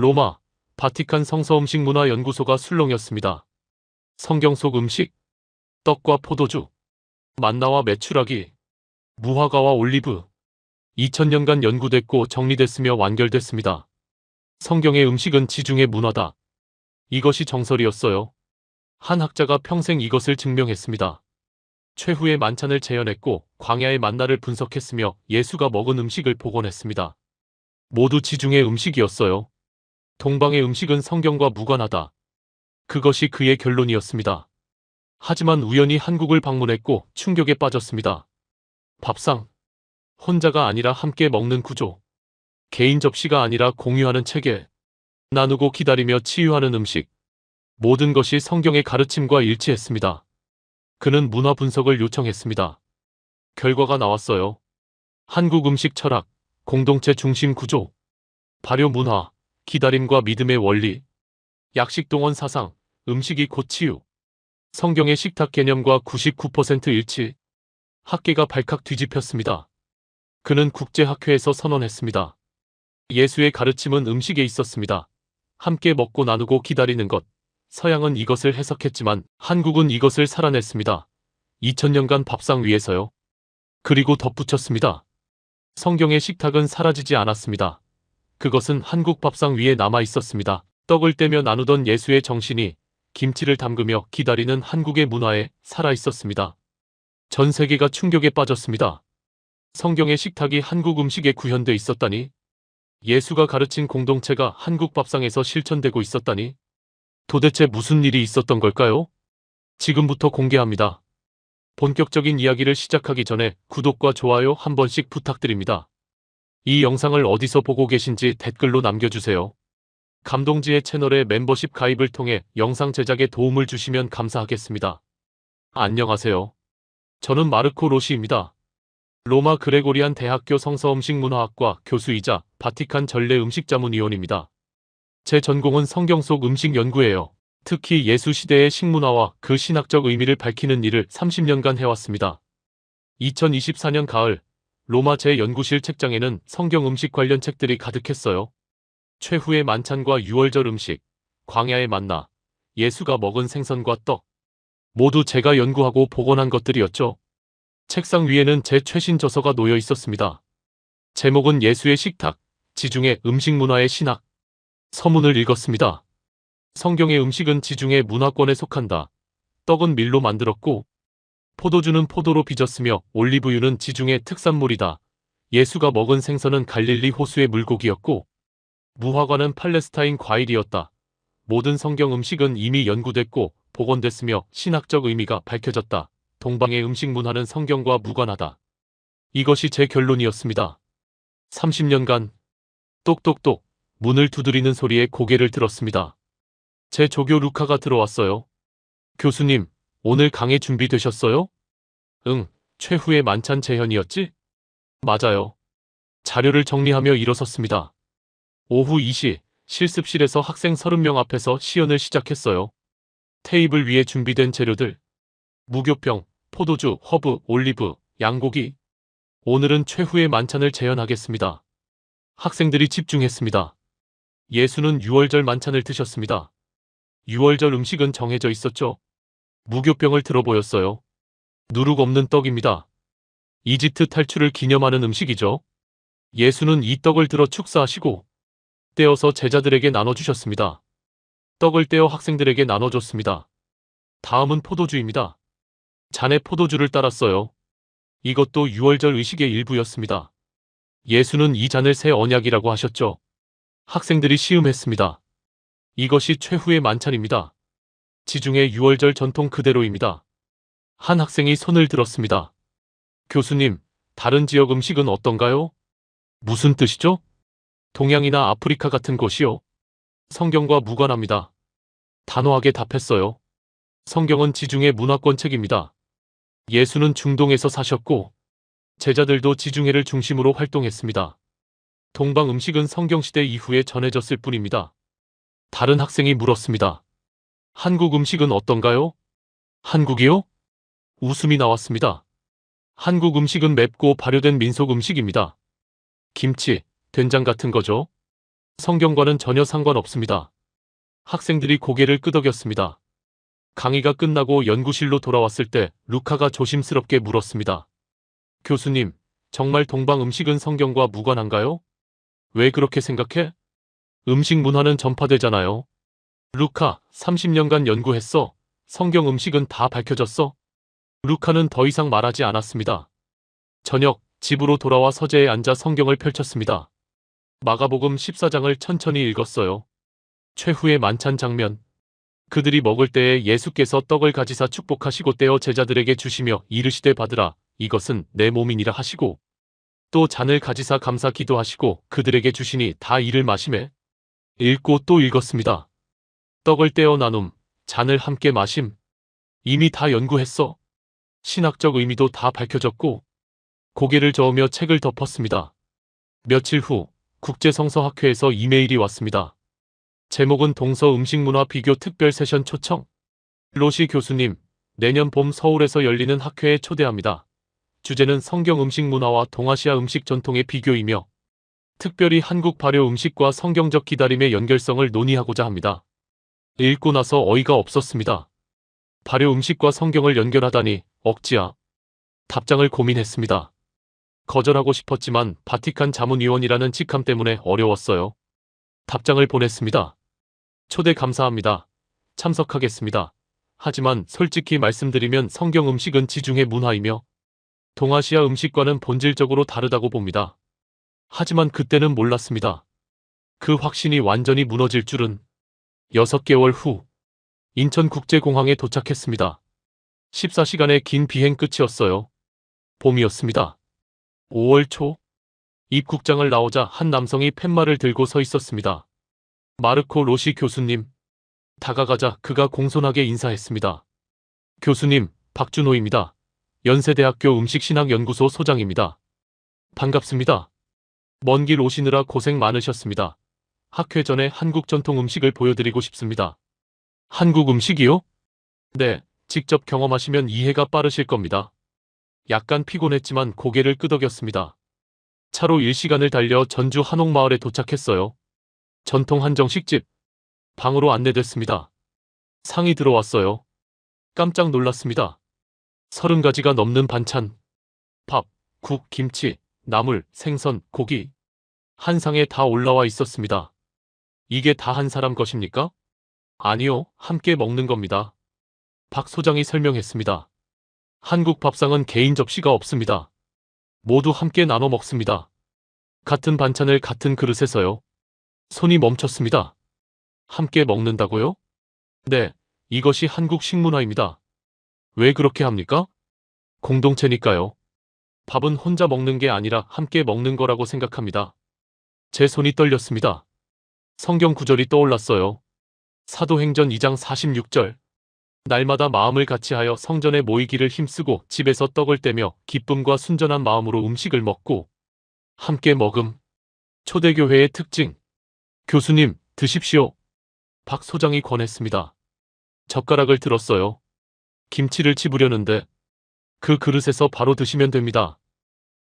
로마, 바티칸 성서음식문화연구소가 술렁였습니다. 성경 속 음식, 떡과 포도주, 만나와 메추라기, 무화과와 올리브, 2000년간 연구됐고 정리됐으며 완결됐습니다. 성경의 음식은 지중해 문화다. 이것이 정설이었어요. 한 학자가 평생 이것을 증명했습니다. 최후의 만찬을 재현했고 광야의 만나를 분석했으며 예수가 먹은 음식을 복원했습니다. 모두 지중해 음식이었어요. 동방의 음식은 성경과 무관하다. 그것이 그의 결론이었습니다. 하지만 우연히 한국을 방문했고 충격에 빠졌습니다. 밥상. 혼자가 아니라 함께 먹는 구조. 개인 접시가 아니라 공유하는 체계. 나누고 기다리며 치유하는 음식. 모든 것이 성경의 가르침과 일치했습니다. 그는 문화 분석을 요청했습니다. 결과가 나왔어요. 한국 음식 철학, 공동체 중심 구조, 발효 문화, 기다림과 믿음의 원리, 약식 동원 사상, 음식이 곧 치유, 성경의 식탁 개념과 99% 일치. 학계가 발칵 뒤집혔습니다. 그는 국제학회에서 선언했습니다. 예수의 가르침은 음식에 있었습니다. 함께 먹고 나누고 기다리는 것. 서양은 이것을 해석했지만 한국은 이것을 살아냈습니다. 2000년간 밥상 위에서요. 그리고 덧붙였습니다. 성경의 식탁은 사라지지 않았습니다. 그것은 한국 밥상 위에 남아 있었습니다. 떡을 떼며 나누던 예수의 정신이 김치를 담그며 기다리는 한국의 문화에 살아 있었습니다. 전 세계가 충격에 빠졌습니다. 성경의 식탁이 한국 음식에 구현돼 있었다니. 예수가 가르친 공동체가 한국 밥상에서 실천되고 있었다니. 도대체 무슨 일이 있었던 걸까요? 지금부터 공개합니다. 본격적인 이야기를 시작하기 전에 구독과 좋아요 한 번씩 부탁드립니다. 이 영상을 어디서 보고 계신지 댓글로 남겨주세요. 감동지의 채널의 멤버십 가입을 통해 영상 제작에 도움을 주시면 감사하겠습니다. 안녕하세요. 저는 마르코 로시입니다. 로마 그레고리안 대학교 성서음식문화학과 교수이자 바티칸 전례음식자문위원입니다. 제 전공은 성경 속 음식 연구예요. 특히 예수 시대의 식문화와 그 신학적 의미를 밝히는 일을 30년간 해왔습니다. 2024년 가을, 로마 제 연구실 책장에는 성경 음식 관련 책들이 가득했어요. 최후의 만찬과 유월절 음식, 광야의 만나, 예수가 먹은 생선과 떡. 모두 제가 연구하고 복원한 것들이었죠. 책상 위에는 제 최신 저서가 놓여 있었습니다. 제목은 예수의 식탁, 지중해 음식 문화의 신학. 서문을 읽었습니다. 성경의 음식은 지중해 문화권에 속한다. 떡은 밀로 만들었고 포도주는 포도로 빚었으며 올리브유는 지중해 특산물이다. 예수가 먹은 생선은 갈릴리 호수의 물고기였고 무화과는 팔레스타인 과일이었다. 모든 성경 음식은 이미 연구됐고 복원됐으며 신학적 의미가 밝혀졌다. 동방의 음식 문화는 성경과 무관하다. 이것이 제 결론이었습니다. 30년간 똑똑똑 문을 두드리는 소리에 고개를 들었습니다. 제 조교 루카가 들어왔어요. 교수님, 오늘 강의 준비되셨어요? 응, 최후의 만찬 재현이었지? 맞아요. 자료를 정리하며 일어섰습니다. 오후 2시, 실습실에서 학생 30명 앞에서 시연을 시작했어요. 테이블 위에 준비된 재료들. 무교병, 포도주, 허브, 올리브, 양고기. 오늘은 최후의 만찬을 재현하겠습니다. 학생들이 집중했습니다. 예수는 유월절 만찬을 드셨습니다. 유월절 음식은 정해져 있었죠. 무교병을 들어보였어요. 누룩 없는 떡입니다. 이집트 탈출을 기념하는 음식이죠. 예수는 이 떡을 들어 축사하시고 떼어서 제자들에게 나눠주셨습니다. 떡을 떼어 학생들에게 나눠줬습니다. 다음은 포도주입니다. 잔에 포도주를 따랐어요. 이것도 유월절 의식의 일부였습니다. 예수는 이 잔을 새 언약이라고 하셨죠. 학생들이 시음했습니다. 이것이 최후의 만찬입니다. 지중해 유월절 전통 그대로입니다. 한 학생이 손을 들었습니다. 교수님, 다른 지역 음식은 어떤가요? 무슨 뜻이죠? 동양이나 아프리카 같은 곳이요? 성경과 무관합니다. 단호하게 답했어요. 성경은 지중해 문화권 책입니다. 예수는 중동에서 사셨고 제자들도 지중해를 중심으로 활동했습니다. 동방 음식은 성경시대 이후에 전해졌을 뿐입니다. 다른 학생이 물었습니다. 한국 음식은 어떤가요? 한국이요? 웃음이 나왔습니다. 한국 음식은 맵고 발효된 민속 음식입니다. 김치, 된장 같은 거죠. 성경과는 전혀 상관없습니다. 학생들이 고개를 끄덕였습니다. 강의가 끝나고 연구실로 돌아왔을 때 루카가 조심스럽게 물었습니다. 교수님, 정말 동방 음식은 성경과 무관한가요? 왜 그렇게 생각해? 음식 문화는 전파되잖아요. 루카, 30년간 연구했어. 성경 음식은 다 밝혀졌어. 루카는 더 이상 말하지 않았습니다. 저녁, 집으로 돌아와 서재에 앉아 성경을 펼쳤습니다. 마가복음 14장을 천천히 읽었어요. 최후의 만찬 장면. 그들이 먹을 때에 예수께서 떡을 가지사 축복하시고 떼어 제자들에게 주시며 이르시되 받으라, 이것은 내 몸이니라 하시고, 또 잔을 가지사 감사 기도하시고 그들에게 주시니 다 이를 마시매. 읽고 또 읽었습니다. 떡을 떼어 나눔, 잔을 함께 마심. 이미 다 연구했어. 신학적 의미도 다 밝혀졌고. 고개를 저으며 책을 덮었습니다. 며칠 후 국제성서학회에서 이메일이 왔습니다. 제목은 동서 음식문화 비교 특별 세션 초청. 로시 교수님, 내년 봄 서울에서 열리는 학회에 초대합니다. 주제는 성경 음식 문화와 동아시아 음식 전통의 비교이며 특별히 한국 발효 음식과 성경적 기다림의 연결성을 논의하고자 합니다. 읽고 나서 어이가 없었습니다. 발효 음식과 성경을 연결하다니 억지야. 답장을 고민했습니다. 거절하고 싶었지만 바티칸 자문위원이라는 직함 때문에 어려웠어요. 답장을 보냈습니다. 초대 감사합니다. 참석하겠습니다. 하지만 솔직히 말씀드리면 성경 음식은 지중해 문화이며 동아시아 음식과는 본질적으로 다르다고 봅니다. 하지만 그때는 몰랐습니다. 그 확신이 완전히 무너질 줄은. 6개월 후 인천국제공항에 도착했습니다. 14시간의 긴 비행 끝이었어요. 봄이었습니다. 5월 초 입국장을 나오자 한 남성이 팻말을 들고 서 있었습니다. 마르코 로시 교수님. 다가가자 그가 공손하게 인사했습니다. 교수님, 박준호입니다. 연세대학교 음식신학연구소 소장입니다. 반갑습니다. 먼 길 오시느라 고생 많으셨습니다. 학회 전에 한국 전통 음식을 보여드리고 싶습니다. 한국 음식이요? 네, 직접 경험하시면 이해가 빠르실 겁니다. 약간 피곤했지만 고개를 끄덕였습니다. 차로 1시간을 달려 전주 한옥마을에 도착했어요. 전통 한정식집. 방으로 안내됐습니다. 상이 들어왔어요. 깜짝 놀랐습니다. 30가지가 넘는 반찬. 밥, 국, 김치, 나물, 생선, 고기. 한 상에 다 올라와 있었습니다. 이게 다 한 사람 것입니까? 아니요, 함께 먹는 겁니다. 박 소장이 설명했습니다. 한국 밥상은 개인 접시가 없습니다. 모두 함께 나눠 먹습니다. 같은 반찬을 같은 그릇에서요. 손이 멈췄습니다. 함께 먹는다고요? 네, 이것이 한국 식문화입니다. 왜 그렇게 합니까? 공동체니까요. 밥은 혼자 먹는 게 아니라 함께 먹는 거라고 생각합니다. 제 손이 떨렸습니다. 성경 구절이 떠올랐어요. 사도행전 2장 46절. 날마다 마음을 같이하여 성전에 모이기를 힘쓰고 집에서 떡을 떼며 기쁨과 순전한 마음으로 음식을 먹고 함께 먹음. 초대교회의 특징. 교수님, 드십시오. 박 소장이 권했습니다. 젓가락을 들었어요. 김치를 집으려는데 그 그릇에서 바로 드시면 됩니다.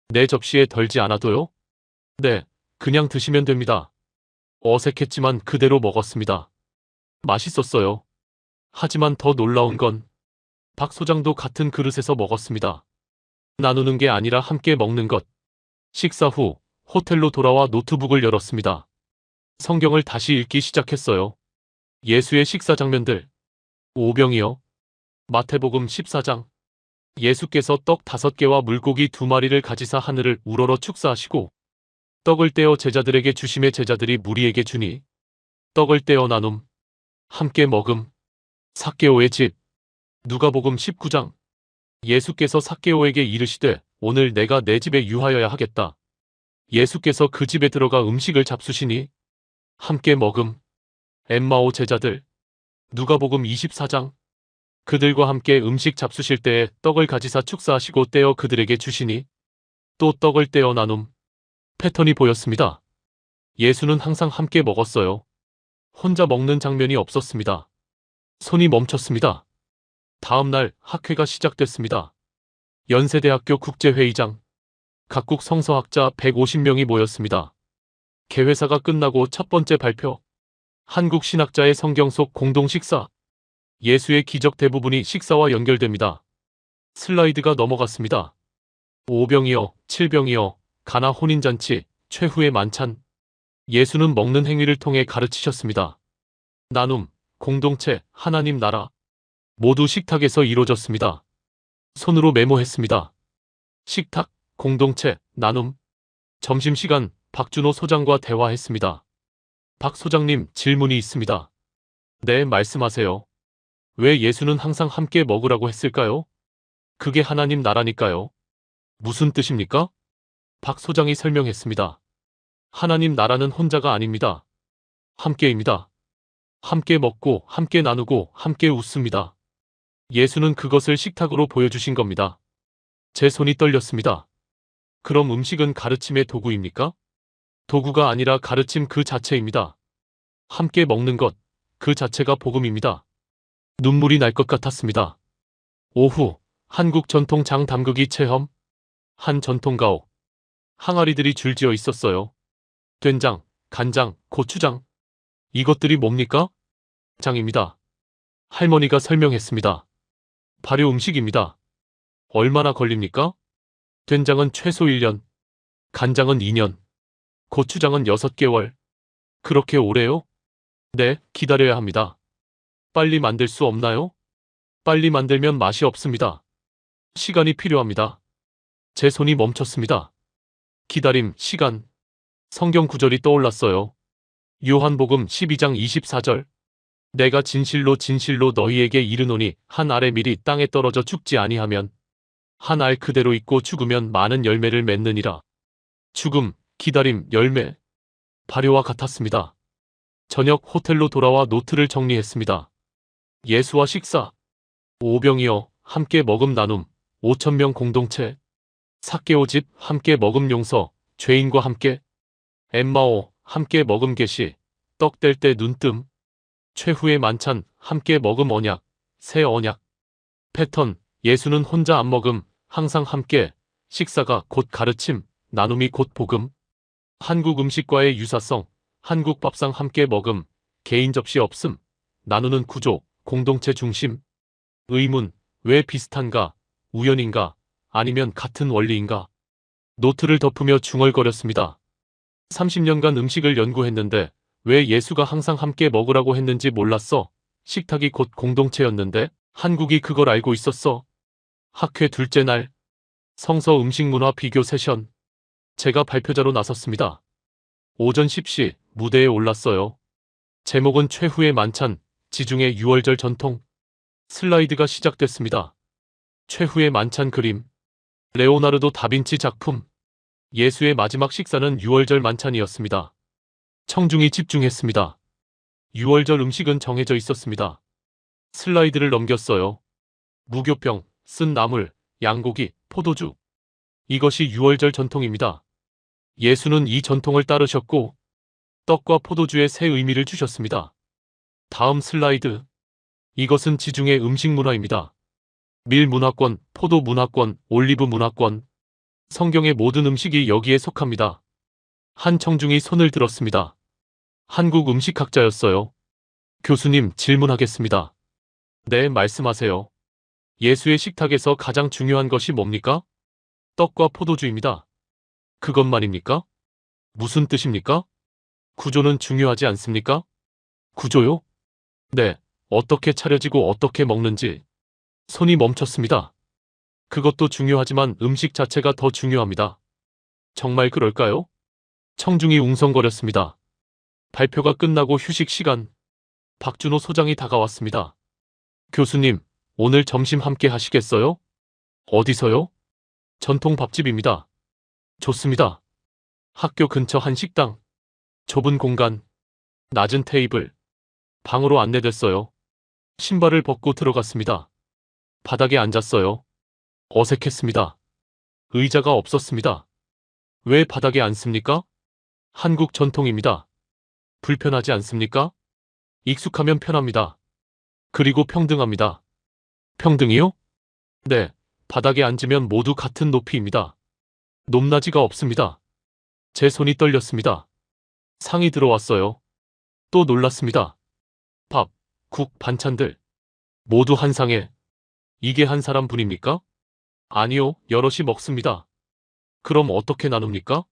내 접시에 덜지 않아도요? 네, 그냥 드시면 됩니다. 어색했지만 그대로 먹었습니다. 맛있었어요. 하지만 더 놀라운 건 박 소장도 같은 그릇에서 먹었습니다. 나누는 게 아니라 함께 먹는 것. 식사 후 호텔로 돌아와 노트북을 열었습니다. 성경을 다시 읽기 시작했어요. 예수의 식사 장면들. 오병이어. 마태복음 14장. 예수께서 떡 5개와 물고기 2마리를 가지사 하늘을 우러러 축사하시고 떡을 떼어 제자들에게 주심에 제자들이 무리에게 주니 떡을 떼어 나눔. 함께 먹음. 삭개오의 집. 누가복음 19장. 예수께서 삭개오에게 이르시되 오늘 내가 내 집에 유하여야 하겠다. 예수께서 그 집에 들어가 음식을 잡수시니 함께 먹음. 엠마오 제자들. 누가복음 24장. 그들과 함께 음식 잡수실 때에 떡을 가지사 축사하시고 떼어 그들에게 주시니 또 떡을 떼어 나눔. 패턴이 보였습니다. 예수는 항상 함께 먹었어요. 혼자 먹는 장면이 없었습니다. 손이 멈췄습니다. 다음 날 학회가 시작됐습니다. 연세대학교 국제회의장. 각국 성서학자 150명이 모였습니다. 개회사가 끝나고 첫 번째 발표. 한국 신학자의 성경 속 공동 식사. 예수의 기적 대부분이 식사와 연결됩니다. 슬라이드가 넘어갔습니다. 5병이여, 7병이여, 가나 혼인잔치, 최후의 만찬. 예수는 먹는 행위를 통해 가르치셨습니다. 나눔, 공동체, 하나님 나라. 모두 식탁에서 이루어졌습니다. 손으로 메모했습니다. 식탁, 공동체, 나눔. 점심시간, 박준호 소장과 대화했습니다. 박 소장님, 질문이 있습니다. 네, 말씀하세요. 왜 예수는 항상 함께 먹으라고 했을까요? 그게 하나님 나라니까요. 무슨 뜻입니까? 박 소장이 설명했습니다. 하나님 나라는 혼자가 아닙니다. 함께입니다. 함께 먹고, 함께 나누고, 함께 웃습니다. 예수는 그것을 식탁으로 보여주신 겁니다. 제 손이 떨렸습니다. 그럼 음식은 가르침의 도구입니까? 도구가 아니라 가르침 그 자체입니다. 함께 먹는 것, 그 자체가 복음입니다. 눈물이 날 것 같았습니다. 오후, 한국 전통 장 담그기 체험. 한 전통 가옥. 항아리들이 줄지어 있었어요. 된장, 간장, 고추장. 이것들이 뭡니까? 장입니다. 할머니가 설명했습니다. 발효 음식입니다. 얼마나 걸립니까? 된장은 최소 1년, 간장은 2년, 고추장은 6개월. 그렇게 오래요? 네, 기다려야 합니다. 빨리 만들 수 없나요? 빨리 만들면 맛이 없습니다. 시간이 필요합니다. 제 손이 멈췄습니다. 기다림, 시간. 성경 구절이 떠올랐어요. 요한복음 12장 24절. 내가 진실로 진실로 너희에게 이르노니 한 알의 밀이 땅에 떨어져 죽지 아니하면 한 알 그대로 있고 죽으면 많은 열매를 맺느니라. 죽음, 기다림, 열매. 발효와 같았습니다. 저녁 호텔로 돌아와 노트를 정리했습니다. 예수와 식사. 5병이여, 함께 먹음 나눔. 5,000명 공동체. 삭개오집, 함께 먹음 용서. 죄인과 함께. 엠마오, 함께 먹음 계시. 떡 뗄 때 눈뜸. 최후의 만찬, 함께 먹음 언약. 새 언약. 패턴, 예수는 혼자 안 먹음. 항상 함께. 식사가 곧 가르침. 나눔이 곧 복음. 한국 음식과의 유사성. 한국 밥상 함께 먹음. 개인 접시 없음. 나누는 구조. 공동체 중심. 의문, 왜 비슷한가? 우연인가? 아니면 같은 원리인가? 노트를 덮으며 중얼거렸습니다. 30년간 음식을 연구했는데 왜 예수가 항상 함께 먹으라고 했는지 몰랐어. 식탁이 곧 공동체였는데 한국이 그걸 알고 있었어. 학회 둘째 날. 성서 음식문화 비교 세션. 제가 발표자로 나섰습니다. 오전 10시 무대에 올랐어요. 제목은 최후의 만찬, 지중해 6월절 전통. 슬라이드가 시작됐습니다. 최후의 만찬 그림. 레오나르도 다빈치 작품. 예수의 마지막 식사는 6월절 만찬이었습니다. 청중이 집중했습니다. 6월절 음식은 정해져 있었습니다. 슬라이드를 넘겼어요. 무교병, 쓴 나물, 양고기, 포도주. 이것이 6월절 전통입니다. 예수는 이 전통을 따르셨고 떡과 포도주에 새 의미를 주셨습니다. 다음 슬라이드. 이것은 지중해 음식 문화입니다. 밀 문화권, 포도 문화권, 올리브 문화권. 성경의 모든 음식이 여기에 속합니다. 한 청중이 손을 들었습니다. 한국 음식학자였어요. 교수님, 질문하겠습니다. 네, 말씀하세요. 예수의 식탁에서 가장 중요한 것이 뭡니까? 떡과 포도주입니다. 그것만입니까? 무슨 뜻입니까? 구조는 중요하지 않습니까? 구조요? 네, 어떻게 차려지고 어떻게 먹는지. 손이 멈췄습니다. 그것도 중요하지만 음식 자체가 더 중요합니다. 정말 그럴까요? 청중이 웅성거렸습니다. 발표가 끝나고 휴식 시간. 박준호 소장이 다가왔습니다. 교수님, 오늘 점심 함께 하시겠어요? 어디서요? 전통 밥집입니다. 좋습니다. 학교 근처 한 식당. 좁은 공간. 낮은 테이블. 방으로 안내됐어요. 신발을 벗고 들어갔습니다. 바닥에 앉았어요. 어색했습니다. 의자가 없었습니다. 왜 바닥에 앉습니까? 한국 전통입니다. 불편하지 않습니까? 익숙하면 편합니다. 그리고 평등합니다. 평등이요? 네, 바닥에 앉으면 모두 같은 높이입니다. 높낮이가 없습니다. 제 손이 떨렸습니다. 상이 들어왔어요. 또 놀랐습니다. 밥, 국, 반찬들 모두 한 상에. 이게 한 사람 분입니까? 아니요, 여럿이 먹습니다. 그럼 어떻게 나눕니까?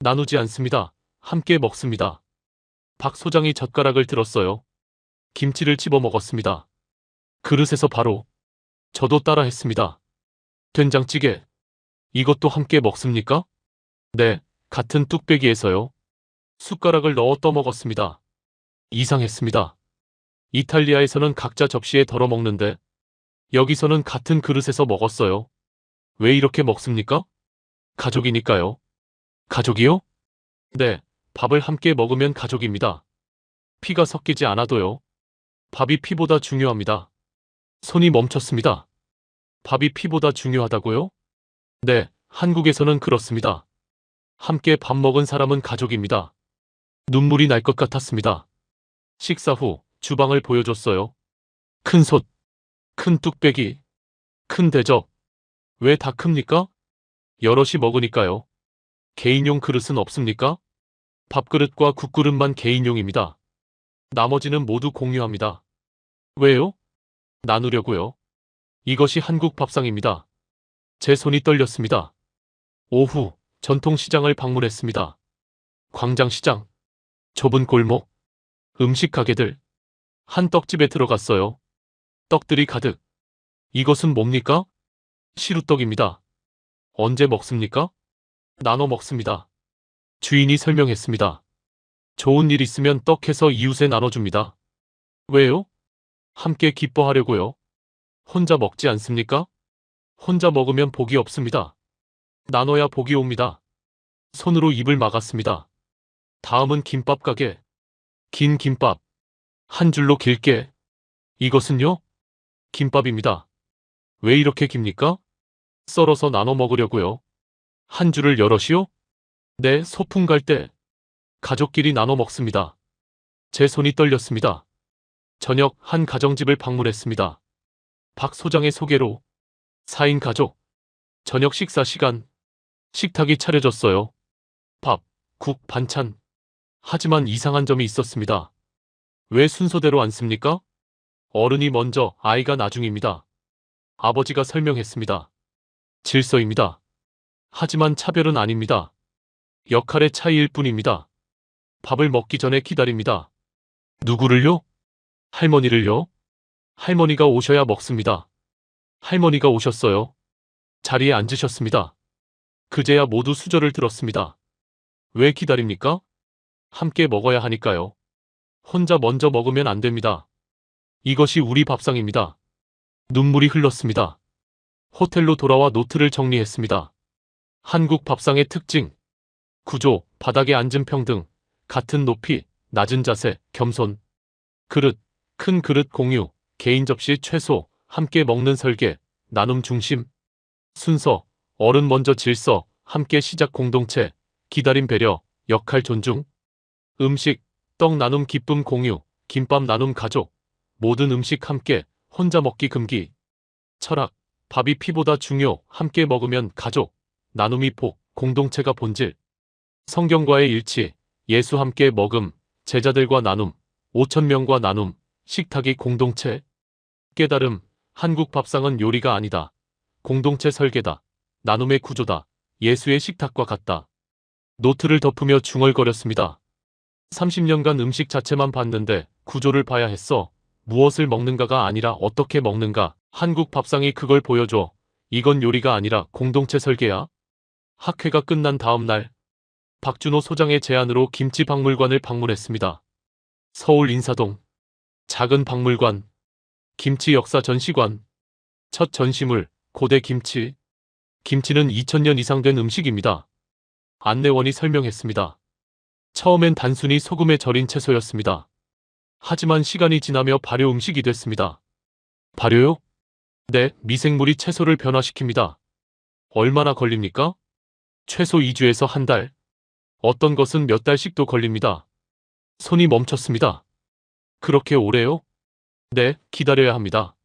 나누지 않습니다. 함께 먹습니다. 박 소장이 젓가락을 들었어요. 김치를 집어 먹었습니다. 그릇에서 바로. 저도 따라 했습니다. 된장찌개. 이것도 함께 먹습니까? 네, 같은 뚝배기에서요. 숟가락을 넣어 떠먹었습니다. 이상했습니다. 이탈리아에서는 각자 접시에 덜어 먹는데 여기서는 같은 그릇에서 먹었어요. 왜 이렇게 먹습니까? 가족이니까요. 가족이요? 네, 밥을 함께 먹으면 가족입니다. 피가 섞이지 않아도요. 밥이 피보다 중요합니다. 손이 멈췄습니다. 밥이 피보다 중요하다고요? 네, 한국에서는 그렇습니다. 함께 밥 먹은 사람은 가족입니다. 눈물이 날 것 같았습니다. 식사 후 주방을 보여줬어요. 큰 솥, 큰 뚝배기, 큰 대접. 왜 다 큽니까? 여럿이 먹으니까요. 개인용 그릇은 없습니까? 밥그릇과 국그릇만 개인용입니다. 나머지는 모두 공유합니다. 왜요? 나누려고요. 이것이 한국 밥상입니다. 제 손이 떨렸습니다. 오후 전통시장을 방문했습니다. 광장시장, 좁은 골목, 음식 가게들. 한 떡집에 들어갔어요. 떡들이 가득. 이것은 뭡니까? 시루떡입니다. 언제 먹습니까? 나눠 먹습니다. 주인이 설명했습니다. 좋은 일 있으면 떡해서 이웃에 나눠줍니다. 왜요? 함께 기뻐하려고요. 혼자 먹지 않습니까? 혼자 먹으면 복이 없습니다. 나눠야 복이 옵니다. 손으로 입을 막았습니다. 다음은 김밥 가게. 긴 김밥. 한 줄로 길게. 이것은요? 김밥입니다. 왜 이렇게 깁니까? 썰어서 나눠 먹으려고요. 한 줄을 여럿이요? 네, 소풍 갈 때. 가족끼리 나눠 먹습니다. 제 손이 떨렸습니다. 저녁 한 가정집을 방문했습니다. 박 소장의 소개로 4인 가족. 저녁 식사 시간. 식탁이 차려졌어요. 밥, 국, 반찬. 하지만 이상한 점이 있었습니다. 왜 순서대로 앉습니까? 어른이 먼저, 아이가 나중입니다. 아버지가 설명했습니다. 질서입니다. 하지만 차별은 아닙니다. 역할의 차이일 뿐입니다. 밥을 먹기 전에 기다립니다. 누구를요? 할머니를요? 할머니가 오셔야 먹습니다. 할머니가 오셨어요. 자리에 앉으셨습니다. 그제야 모두 수저를 들었습니다. 왜 기다립니까? 함께 먹어야 하니까요. 혼자 먼저 먹으면 안 됩니다. 이것이 우리 밥상입니다. 눈물이 흘렀습니다. 호텔로 돌아와 노트를 정리했습니다. 한국 밥상의 특징. 구조, 바닥에 앉은 평등, 같은 높이, 낮은 자세, 겸손. 그릇, 큰 그릇 공유, 개인 접시 최소, 함께 먹는 설계, 나눔 중심. 순서, 어른 먼저 질서, 함께 시작 공동체, 기다림 배려, 역할 존중. 음식, 떡 나눔 기쁨 공유, 김밥 나눔 가족. 모든 음식 함께, 혼자 먹기 금기. 철학, 밥이 피보다 중요, 함께 먹으면 가족. 나눔이 복, 공동체가 본질. 성경과의 일치, 예수 함께 먹음, 제자들과 나눔, 5,000명과 나눔, 식탁이 공동체. 깨달음, 한국 밥상은 요리가 아니다. 공동체 설계다. 나눔의 구조다. 예수의 식탁과 같다. 노트를 덮으며 중얼거렸습니다. 30년간 음식 자체만 봤는데 구조를 봐야 했어. 무엇을 먹는가가 아니라 어떻게 먹는가. 한국 밥상이 그걸 보여줘. 이건 요리가 아니라 공동체 설계야. 학회가 끝난 다음 날 박준호 소장의 제안으로 김치박물관을 방문했습니다. 서울 인사동 작은 박물관, 김치 역사 전시관. 첫 전시물, 고대 김치. 김치는 2000년 이상 된 음식입니다. 안내원이 설명했습니다. 처음엔 단순히 소금에 절인 채소였습니다. 하지만 시간이 지나며 발효 음식이 됐습니다. 발효요? 네, 미생물이 채소를 변화시킵니다. 얼마나 걸립니까? 최소 2주에서 한 달. 어떤 것은 몇 달씩도 걸립니다. 손이 멈췄습니다. 그렇게 오래요? 네, 기다려야 합니다.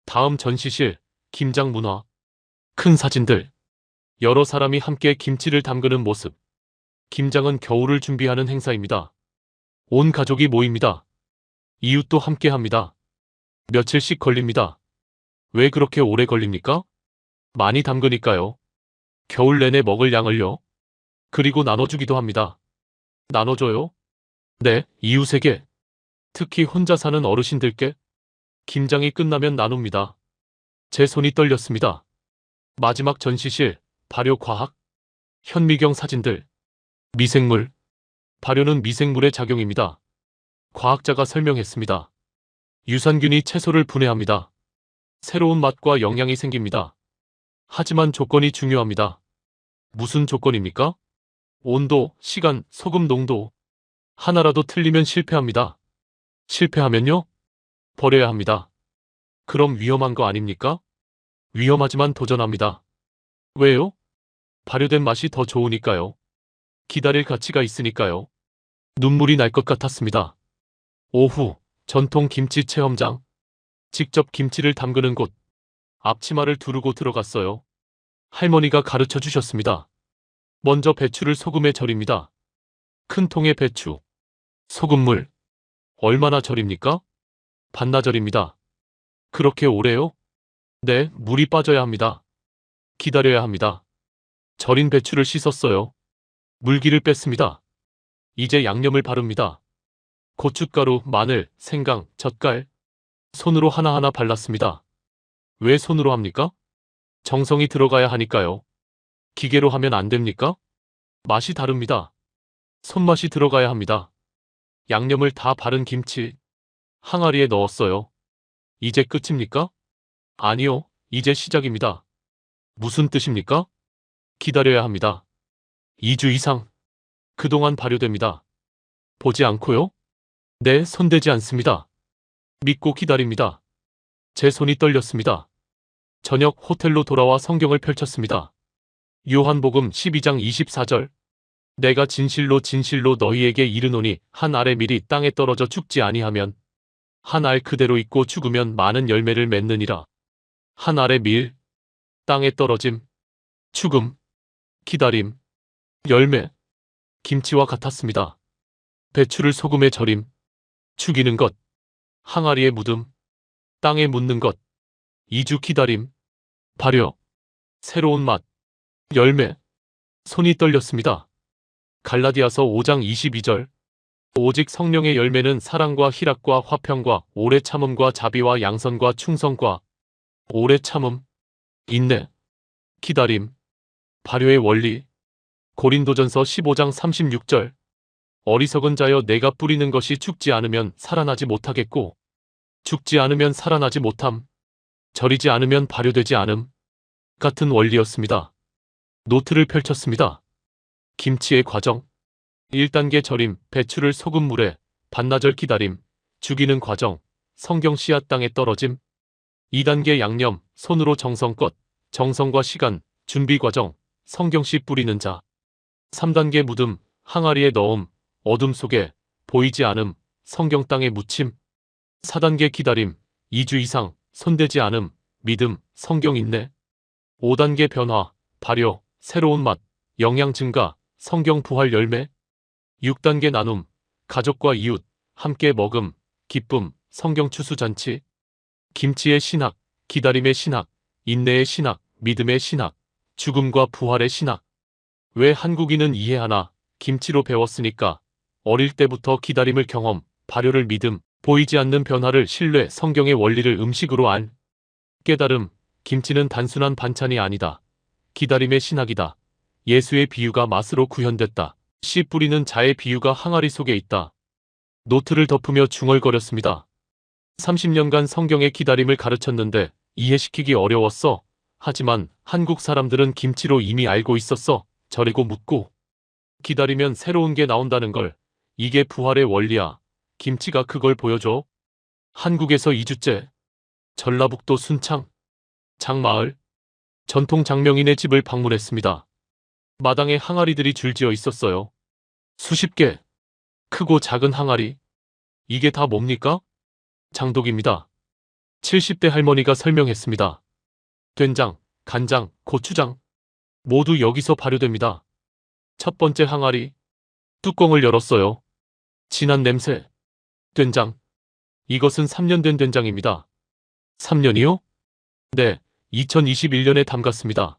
다음 전시실, 김장 문화. 큰 사진들. 여러 사람이 함께 김치를 담그는 모습. 김장은 겨울을 준비하는 행사입니다. 온 가족이 모입니다. 이웃도 함께 합니다. 며칠씩 걸립니다. 왜 그렇게 오래 걸립니까? 많이 담그니까요. 겨울 내내 먹을 양을요. 그리고 나눠주기도 합니다. 나눠줘요? 네, 이웃에게. 특히 혼자 사는 어르신들께. 김장이 끝나면 나눕니다. 제 손이 떨렸습니다. 마지막 전시실, 발효과학, 현미경 사진들, 미생물. 발효는 미생물의 작용입니다. 과학자가 설명했습니다. 유산균이 채소를 분해합니다. 새로운 맛과 영양이 생깁니다. 하지만 조건이 중요합니다. 무슨 조건입니까? 온도, 시간, 소금 농도. 하나라도 틀리면 실패합니다. 실패하면요? 버려야 합니다. 그럼 위험한 거 아닙니까? 위험하지만 도전합니다. 왜요? 발효된 맛이 더 좋으니까요. 기다릴 가치가 있으니까요. 눈물이 날 것 같았습니다. 오후, 전통 김치 체험장. 직접 김치를 담그는 곳. 앞치마를 두르고 들어갔어요. 할머니가 가르쳐 주셨습니다. 먼저 배추를 소금에 절입니다. 큰 통에 배추, 소금물. 얼마나 절입니까? 반나절입니다. 그렇게 오래요? 네, 물이 빠져야 합니다. 기다려야 합니다. 절인 배추를 씻었어요. 물기를 뺐습니다. 이제 양념을 바릅니다. 고춧가루, 마늘, 생강, 젓갈. 손으로 하나하나 발랐습니다. 왜 손으로 합니까? 정성이 들어가야 하니까요. 기계로 하면 안 됩니까? 맛이 다릅니다. 손맛이 들어가야 합니다. 양념을 다 바른 김치 항아리에 넣었어요. 이제 끝입니까? 아니요, 이제 시작입니다. 무슨 뜻입니까? 기다려야 합니다. 2주 이상. 그동안 발효됩니다. 보지 않고요? 네, 손대지 않습니다. 믿고 기다립니다. 제 손이 떨렸습니다. 저녁 호텔로 돌아와 성경을 펼쳤습니다. 요한복음 12장 24절. 내가 진실로 진실로 너희에게 이르노니 한 알의 밀이 땅에 떨어져 죽지 아니하면 한 알 그대로 있고 죽으면 많은 열매를 맺느니라. 한 알의 밀, 땅에 떨어짐, 죽음, 기다림, 열매. 김치와 같았습니다. 배추를 소금에 절임, 죽이는 것, 항아리에 묻음, 땅에 묻는 것, 2주 기다림, 발효, 새로운 맛, 열매. 손이 떨렸습니다. 갈라디아서 5장 22절. 오직 성령의 열매는 사랑과 희락과 화평과 오래 참음과 자비와 양선과 충성과 오래 참음, 인내, 기다림, 발효의 원리. 고린도전서 15장 36절. 어리석은 자여 내가 뿌리는 것이 죽지 않으면 살아나지 못하겠고 죽지 않으면 살아나지 못함. 절이지 않으면 발효되지 않음. 같은 원리였습니다. 노트를 펼쳤습니다. 김치의 과정. 1단계 절임, 배추를 소금물에, 반나절 기다림, 죽이는 과정, 성경 씨앗 땅에 떨어짐. 2단계 양념, 손으로 정성껏, 정성과 시간, 준비 과정, 성경 씨 뿌리는 자. 3단계 묻음, 항아리에 넣음, 어둠 속에, 보이지 않음, 성경 땅에 묻힘. 4단계 기다림, 2주 이상, 손대지 않음, 믿음, 성경 인내. 5단계 변화, 발효, 새로운 맛, 영양 증가, 성경 부활 열매. 6단계 나눔, 가족과 이웃, 함께 먹음, 기쁨, 성경 추수잔치. 김치의 신학, 기다림의 신학, 인내의 신학, 믿음의 신학, 죽음과 부활의 신학. 왜 한국인은 이해하나? 김치로 배웠으니까. 어릴 때부터 기다림을 경험, 발효를 믿음, 보이지 않는 변화를 신뢰, 성경의 원리를 음식으로 안. 깨달음, 김치는 단순한 반찬이 아니다. 기다림의 신학이다. 예수의 비유가 맛으로 구현됐다. 씨 뿌리는 자의 비유가 항아리 속에 있다. 노트를 덮으며 중얼거렸습니다. 30년간 성경의 기다림을 가르쳤는데 이해시키기 어려웠어. 하지만 한국 사람들은 김치로 이미 알고 있었어. 절이고 묻고 기다리면 새로운 게 나온다는 걸. 이게 부활의 원리야. 김치가 그걸 보여줘. 한국에서 2주째. 전라북도 순창 장마을 전통 장명인의 집을 방문했습니다. 마당에 항아리들이 줄지어 있었어요. 수십 개. 크고 작은 항아리. 이게 다 뭡니까? 장독입니다. 70대 할머니가 설명했습니다. 된장, 간장, 고추장. 모두 여기서 발효됩니다. 첫 번째 항아리, 뚜껑을 열었어요. 진한 냄새. 된장. 이것은 3년 된 된장입니다. 3년이요? 네, 2021년에 담갔습니다.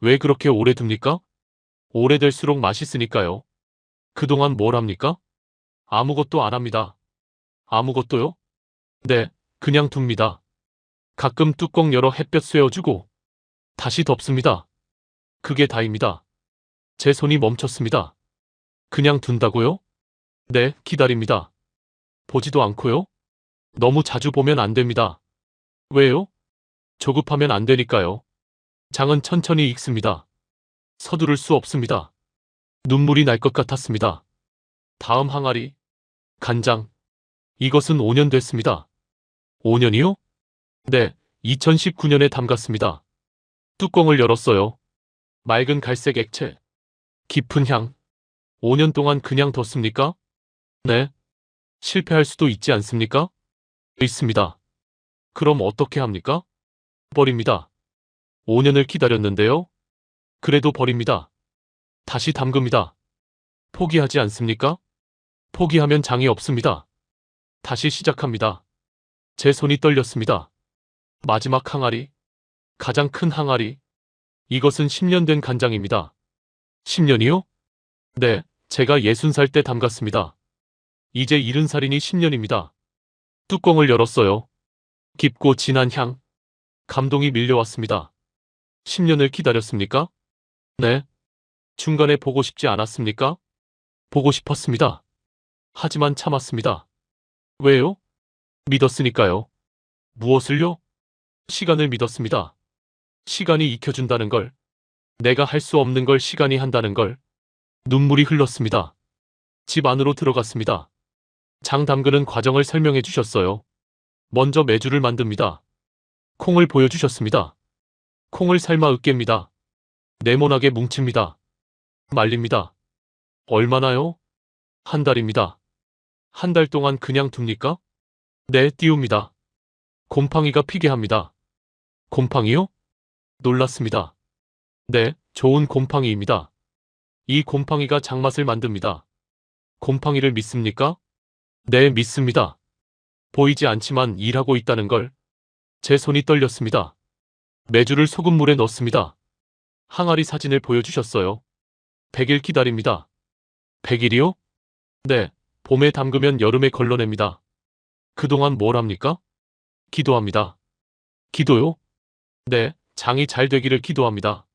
왜 그렇게 오래 둡니까? 오래될수록 맛있으니까요. 그동안 뭘 합니까? 아무것도 안 합니다. 아무것도요? 네, 그냥 둡니다. 가끔 뚜껑 열어 햇볕 쐬어주고 다시 덮습니다. 그게 다입니다. 제 손이 멈췄습니다. 그냥 둔다고요? 네, 기다립니다. 보지도 않고요? 너무 자주 보면 안 됩니다. 왜요? 조급하면 안 되니까요. 장은 천천히 익습니다. 서두를 수 없습니다. 눈물이 날 것 같았습니다. 다음 항아리. 간장. 이것은 5년 됐습니다. 5년이요? 네, 2019년에 담갔습니다. 뚜껑을 열었어요. 맑은 갈색 액체. 깊은 향. 5년 동안 그냥 뒀습니까? 네. 실패할 수도 있지 않습니까? 있습니다. 그럼 어떻게 합니까? 버립니다. 5년을 기다렸는데요. 그래도 버립니다. 다시 담급니다. 포기하지 않습니까? 포기하면 장이 없습니다. 다시 시작합니다. 제 손이 떨렸습니다. 마지막 항아리. 가장 큰 항아리. 이것은 10년 된 간장입니다. 10년이요? 네, 제가 60살 때 담갔습니다. 이제 70살이니 10년입니다. 뚜껑을 열었어요. 깊고 진한 향. 감동이 밀려왔습니다. 10년을 기다렸습니까? 네. 중간에 보고 싶지 않았습니까? 보고 싶었습니다. 하지만 참았습니다. 왜요? 믿었으니까요. 무엇을요? 시간을 믿었습니다. 시간이 익혀준다는 걸. 내가 할 수 없는 걸 시간이 한다는 걸. 눈물이 흘렀습니다. 집 안으로 들어갔습니다. 장 담그는 과정을 설명해 주셨어요. 먼저 메주를 만듭니다. 콩을 보여주셨습니다. 콩을 삶아 으깹니다. 네모나게 뭉칩니다. 말립니다. 얼마나요? 한 달입니다. 한 달 동안 그냥 둡니까? 네, 띄웁니다. 곰팡이가 피게 합니다. 곰팡이요? 놀랐습니다. 네, 좋은 곰팡이입니다. 이 곰팡이가 장맛을 만듭니다. 곰팡이를 믿습니까? 네, 믿습니다. 보이지 않지만 일하고 있다는 걸. 제 손이 떨렸습니다. 메주를 소금물에 넣습니다. 항아리 사진을 보여주셨어요. 100일 기다립니다. 100일이요? 네, 봄에 담그면 여름에 걸러냅니다. 그동안 뭘 합니까? 기도합니다. 기도요? 네, 장이 잘 되기를 기도합니다.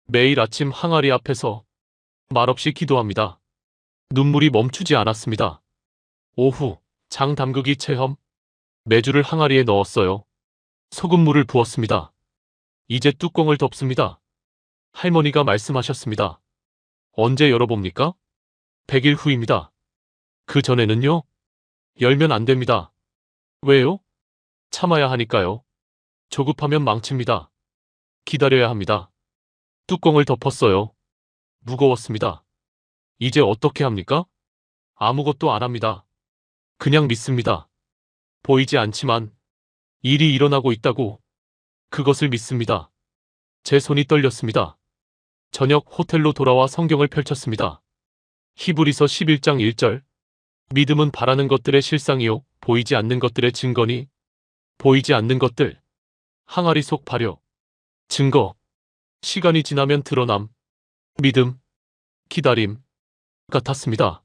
매일 아침 항아리 앞에서 말없이 기도합니다. 눈물이 멈추지 않았습니다. 오후, 장 담그기 체험. 메주를 항아리에 넣었어요. 소금물을 부었습니다. 이제 뚜껑을 덮습니다. 할머니가 말씀하셨습니다. 언제 열어봅니까? 100일 후입니다. 그 전에는요? 열면 안 됩니다. 왜요? 참아야 하니까요. 조급하면 망칩니다. 기다려야 합니다. 뚜껑을 덮었어요. 무거웠습니다. 이제 어떻게 합니까? 아무것도 안 합니다. 그냥 믿습니다. 보이지 않지만 일이 일어나고 있다고. 그것을 믿습니다. 제 손이 떨렸습니다. 저녁 호텔로 돌아와 성경을 펼쳤습니다. 히브리서 11장 1절. 믿음은 바라는 것들의 실상이요 보이지 않는 것들의 증거니. 보이지 않는 것들. 항아리 속 발효. 증거. 시간이 지나면 드러남. 믿음. 기다림. 같았습니다.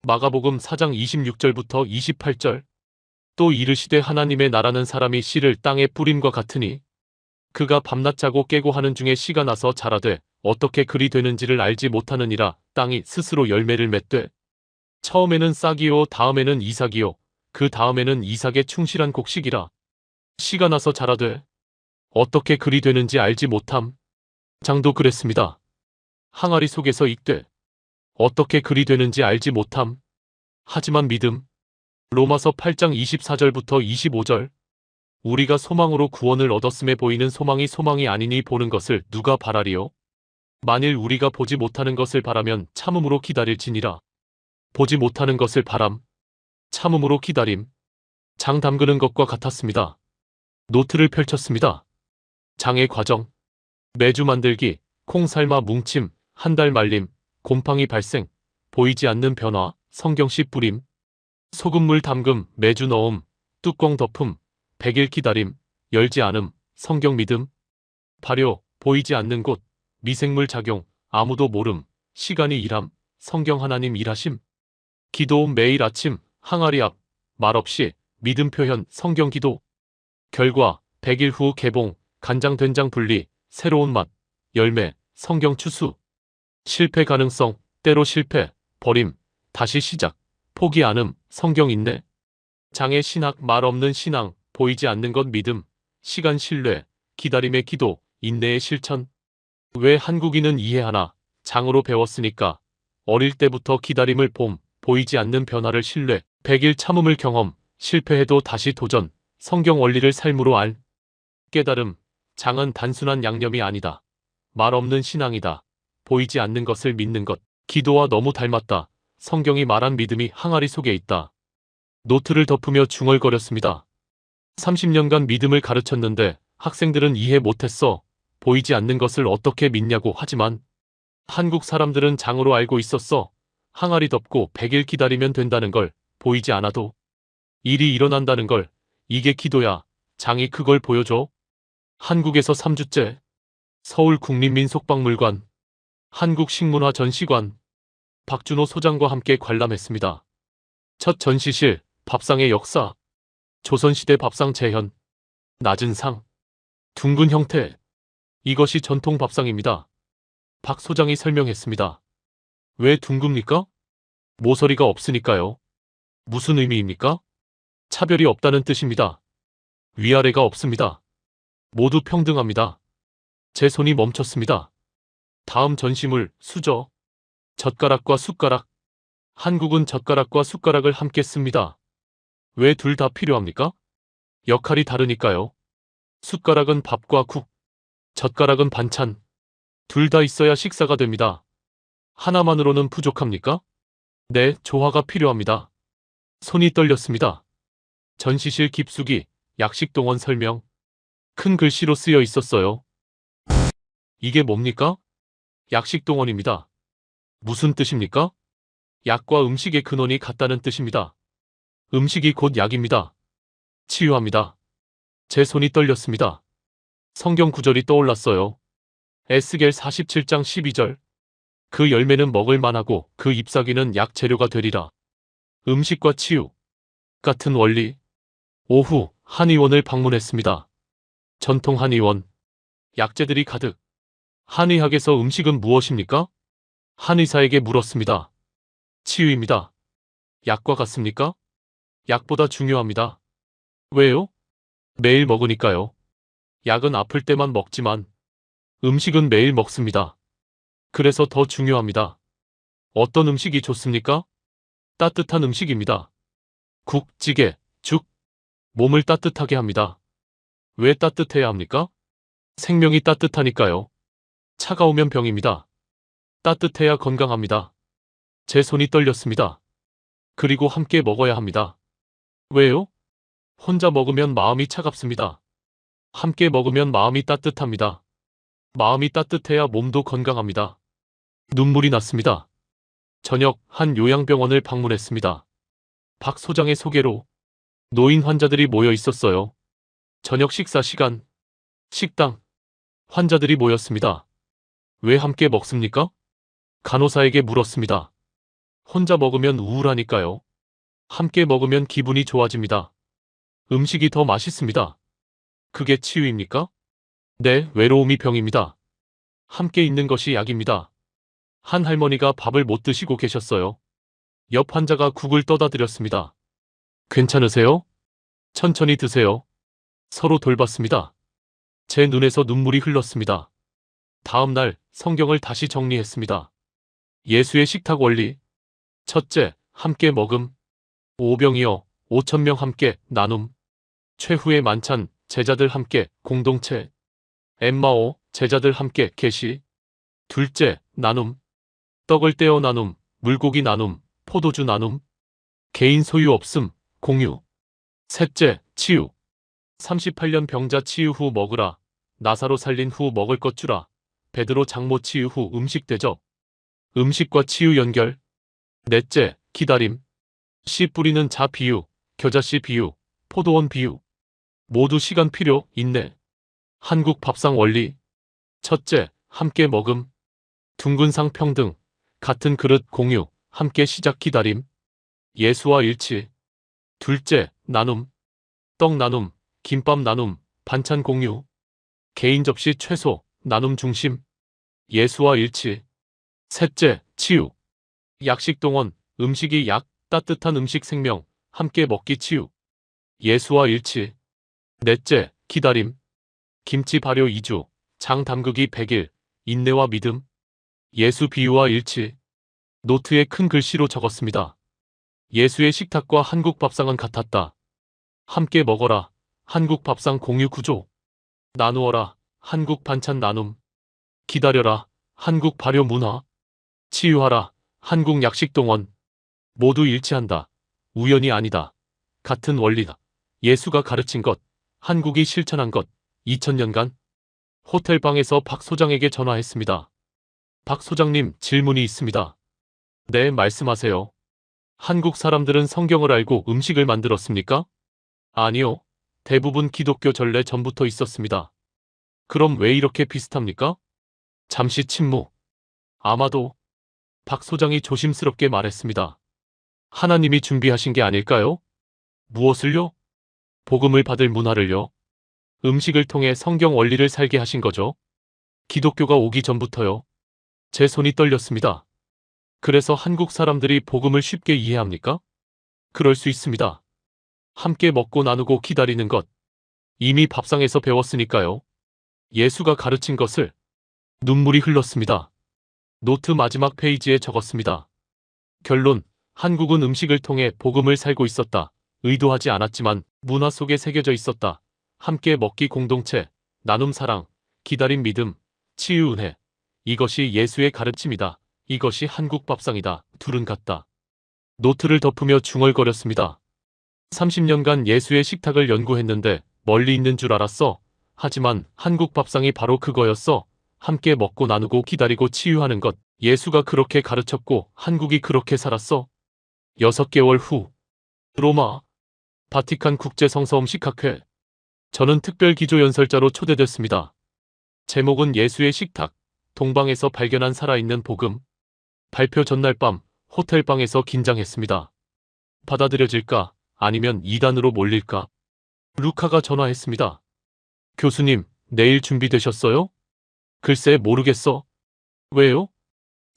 마가복음 4장 26절부터 28절. 또 이르시되 하나님의 나라는 사람이 씨를 땅에 뿌림과 같으니 그가 밤낮 자고 깨고 하는 중에 씨가 나서 자라되 어떻게 그리 되는지를 알지 못하느니라. 땅이 스스로 열매를 맺되 처음에는 싹이요 다음에는 이삭이요 그 다음에는 이삭의 충실한 곡식이라. 씨가 나서 자라되 어떻게 그리 되는지 알지 못함. 장도 그랬습니다. 항아리 속에서 익되 어떻게 그리 되는지 알지 못함. 하지만 믿음. 로마서 8장 24절부터 25절. 우리가 소망으로 구원을 얻었음에 보이는 소망이 소망이 아니니 보는 것을 누가 바라리요? 만일 우리가 보지 못하는 것을 바라면 참음으로 기다릴지니라. 보지 못하는 것을 바람. 참음으로 기다림. 장 담그는 것과 같았습니다. 노트를 펼쳤습니다. 장의 과정. 메주 만들기, 콩 삶아 뭉침, 한 달 말림, 곰팡이 발생, 보이지 않는 변화, 성경씨 뿌림. 소금물 담금, 매주 넣음, 뚜껑 덮음, 100일 기다림, 열지 않음, 성경 믿음. 발효, 보이지 않는 곳, 미생물 작용, 아무도 모름, 시간이 일함, 성경 하나님 일하심. 기도 매일 아침, 항아리 앞, 말없이, 믿음 표현, 성경 기도. 결과, 100일 후 개봉, 간장 된장 분리, 새로운 맛, 열매, 성경 추수. 실패 가능성, 때로 실패, 버림, 다시 시작, 포기 않음, 성경 인내. 장애 신학, 말 없는 신앙, 보이지 않는 것 믿음, 시간 신뢰, 기다림의 기도, 인내의 실천. 왜 한국인은 이해하나? 장으로 배웠으니까. 어릴 때부터 기다림을 봄, 보이지 않는 변화를 신뢰, 100일 참음을 경험, 실패해도 다시 도전, 성경 원리를 삶으로 알. 깨달음, 장은 단순한 양념이 아니다. 말 없는 신앙이다. 보이지 않는 것을 믿는 것, 기도와 너무 닮았다. 성경이 말한 믿음이 항아리 속에 있다. 노트를 덮으며 중얼거렸습니다. 30년간 믿음을 가르쳤는데 학생들은 이해 못했어. 보이지 않는 것을 어떻게 믿냐고. 하지만 한국 사람들은 장으로 알고 있었어. 항아리 덮고 100일 기다리면 된다는 걸, 보이지 않아도 일이 일어난다는 걸. 이게 기도야. 장이 그걸 보여줘. 한국에서 3주째. 서울국립민속박물관, 한국식문화전시관, 박준호 소장과 함께 관람했습니다. 첫 전시실, 밥상의 역사, 조선시대 밥상 재현, 낮은 상, 둥근 형태. 이것이 전통 밥상입니다. 박 소장이 설명했습니다. 왜 둥급니까? 모서리가 없으니까요. 무슨 의미입니까? 차별이 없다는 뜻입니다. 위아래가 없습니다. 모두 평등합니다. 제 손이 멈췄습니다. 다음 전시물, 수저. 젓가락과 숟가락. 한국은 젓가락과 숟가락을 함께 씁니다. 왜 둘 다 필요합니까? 역할이 다르니까요. 숟가락은 밥과 국, 젓가락은 반찬. 둘 다 있어야 식사가 됩니다. 하나만으로는 부족합니까? 네, 조화가 필요합니다. 손이 떨렸습니다. 전시실 깊숙이, 약식동원 설명. 큰 글씨로 쓰여 있었어요. 이게 뭡니까? 약식동원입니다. 무슨 뜻입니까? 약과 음식의 근원이 같다는 뜻입니다. 음식이 곧 약입니다. 치유합니다. 제 손이 떨렸습니다. 성경 구절이 떠올랐어요. 에스겔 47장 12절. 그 열매는 먹을 만하고 그 잎사귀는 약 재료가 되리라. 음식과 치유. 같은 원리. 오후 한의원을 방문했습니다. 전통 한의원. 약재들이 가득. 한의학에서 음식은 무엇입니까? 한의사에게 물었습니다. 치유입니다. 약과 같습니까? 약보다 중요합니다. 왜요? 매일 먹으니까요. 약은 아플 때만 먹지만 음식은 매일 먹습니다. 그래서 더 중요합니다. 어떤 음식이 좋습니까? 따뜻한 음식입니다. 국, 찌개, 죽. 몸을 따뜻하게 합니다. 왜 따뜻해야 합니까? 생명이 따뜻하니까요. 차가우면 병입니다. 따뜻해야 건강합니다. 제 손이 떨렸습니다. 그리고 함께 먹어야 합니다. 왜요? 혼자 먹으면 마음이 차갑습니다. 함께 먹으면 마음이 따뜻합니다. 마음이 따뜻해야 몸도 건강합니다. 눈물이 났습니다. 저녁 한 요양병원을 방문했습니다. 박 소장의 소개로 노인 환자들이 모여 있었어요. 저녁 식사 시간. 식당. 환자들이 모였습니다. 왜 함께 먹습니까? 간호사에게 물었습니다. 혼자 먹으면 우울하니까요. 함께 먹으면 기분이 좋아집니다. 음식이 더 맛있습니다. 그게 치유입니까? 네, 외로움이 병입니다. 함께 있는 것이 약입니다. 한 할머니가 밥을 못 드시고 계셨어요. 옆 환자가 국을 떠다 드렸습니다. 괜찮으세요? 천천히 드세요. 서로 돌봤습니다. 제 눈에서 눈물이 흘렀습니다. 다음 날 성경을 다시 정리했습니다. 예수의 식탁 원리. 첫째, 함께 먹음. 오병이어 5,000명 함께 나눔. 최후의 만찬, 제자들 함께 공동체. 엠마오, 제자들 함께 계시. 둘째, 나눔. 떡을 떼어 나눔, 물고기 나눔, 포도주 나눔. 개인 소유 없음, 공유. 셋째, 치유. 38년 병자 치유 후 먹으라. 나사로 살린 후 먹을 것 주라. 베드로 장모 치유 후 음식 대접. 음식과 치유 연결. 넷째, 기다림. 씨 뿌리는 자 비유, 겨자씨 비유, 포도원 비유. 모두 시간 필요, 인내. 한국 밥상 원리. 첫째, 함께 먹음. 둥근 상 평등. 같은 그릇 공유, 함께 시작 기다림. 예수와 일치. 둘째, 나눔. 떡 나눔, 김밥 나눔, 반찬 공유. 개인 접시 최소, 나눔 중심. 예수와 일치. 셋째, 치유. 약식 동원, 음식이 약, 따뜻한 음식 생명, 함께 먹기 치유. 예수와 일치. 넷째, 기다림. 김치 발효 2주, 장 담그기 100일, 인내와 믿음. 예수 비유와 일치. 노트에 큰 글씨로 적었습니다. 예수의 식탁과 한국 밥상은 같았다. 함께 먹어라. 한국 밥상 공유 구조. 나누어라. 한국 반찬 나눔. 기다려라. 한국 발효 문화. 치유하라. 한국 약식 동원. 모두 일치한다. 우연이 아니다. 같은 원리다. 예수가 가르친 것, 한국이 실천한 것. 2000년간 호텔방에서 박 소장에게 전화했습니다. 박 소장님, 질문이 있습니다. 네, 말씀하세요. 한국 사람들은 성경을 알고 음식을 만들었습니까? 아니요. 대부분 기독교 전래 전부터 있었습니다. 그럼 왜 이렇게 비슷합니까? 잠시 침묵. 아마도 박 소장이 조심스럽게 말했습니다. 하나님이 준비하신 게 아닐까요? 무엇을요? 복음을 받을 문화를요. 음식을 통해 성경 원리를 살게 하신 거죠. 기독교가 오기 전부터요. 제 손이 떨렸습니다. 그래서 한국 사람들이 복음을 쉽게 이해합니까? 그럴 수 있습니다. 함께 먹고 나누고 기다리는 것. 이미 밥상에서 배웠으니까요. 예수가 가르친 것을. 눈물이 흘렀습니다. 노트 마지막 페이지에 적었습니다. 결론, 한국은 음식을 통해 복음을 살고 있었다. 의도하지 않았지만 문화 속에 새겨져 있었다. 함께 먹기 공동체, 나눔 사랑, 기다림 믿음, 치유 은혜. 이것이 예수의 가르침이다. 이것이 한국 밥상이다. 둘은 같다. 노트를 덮으며 중얼거렸습니다. 30년간 예수의 식탁을 연구했는데 멀리 있는 줄 알았어. 하지만 한국 밥상이 바로 그거였어. 함께 먹고 나누고 기다리고 치유하는 것. 예수가 그렇게 가르쳤고 한국이 그렇게 살았어. 6개월 후 로마 바티칸 국제성서음식학회. 저는 특별 기조연설자로 초대됐습니다. 제목은 예수의 식탁, 동방에서 발견한 살아있는 복음. 발표 전날 밤 호텔방에서 긴장했습니다. 받아들여질까? 아니면 이단으로 몰릴까? 루카가 전화했습니다. 교수님, 내일 준비되셨어요? 글쎄 모르겠어. 왜요?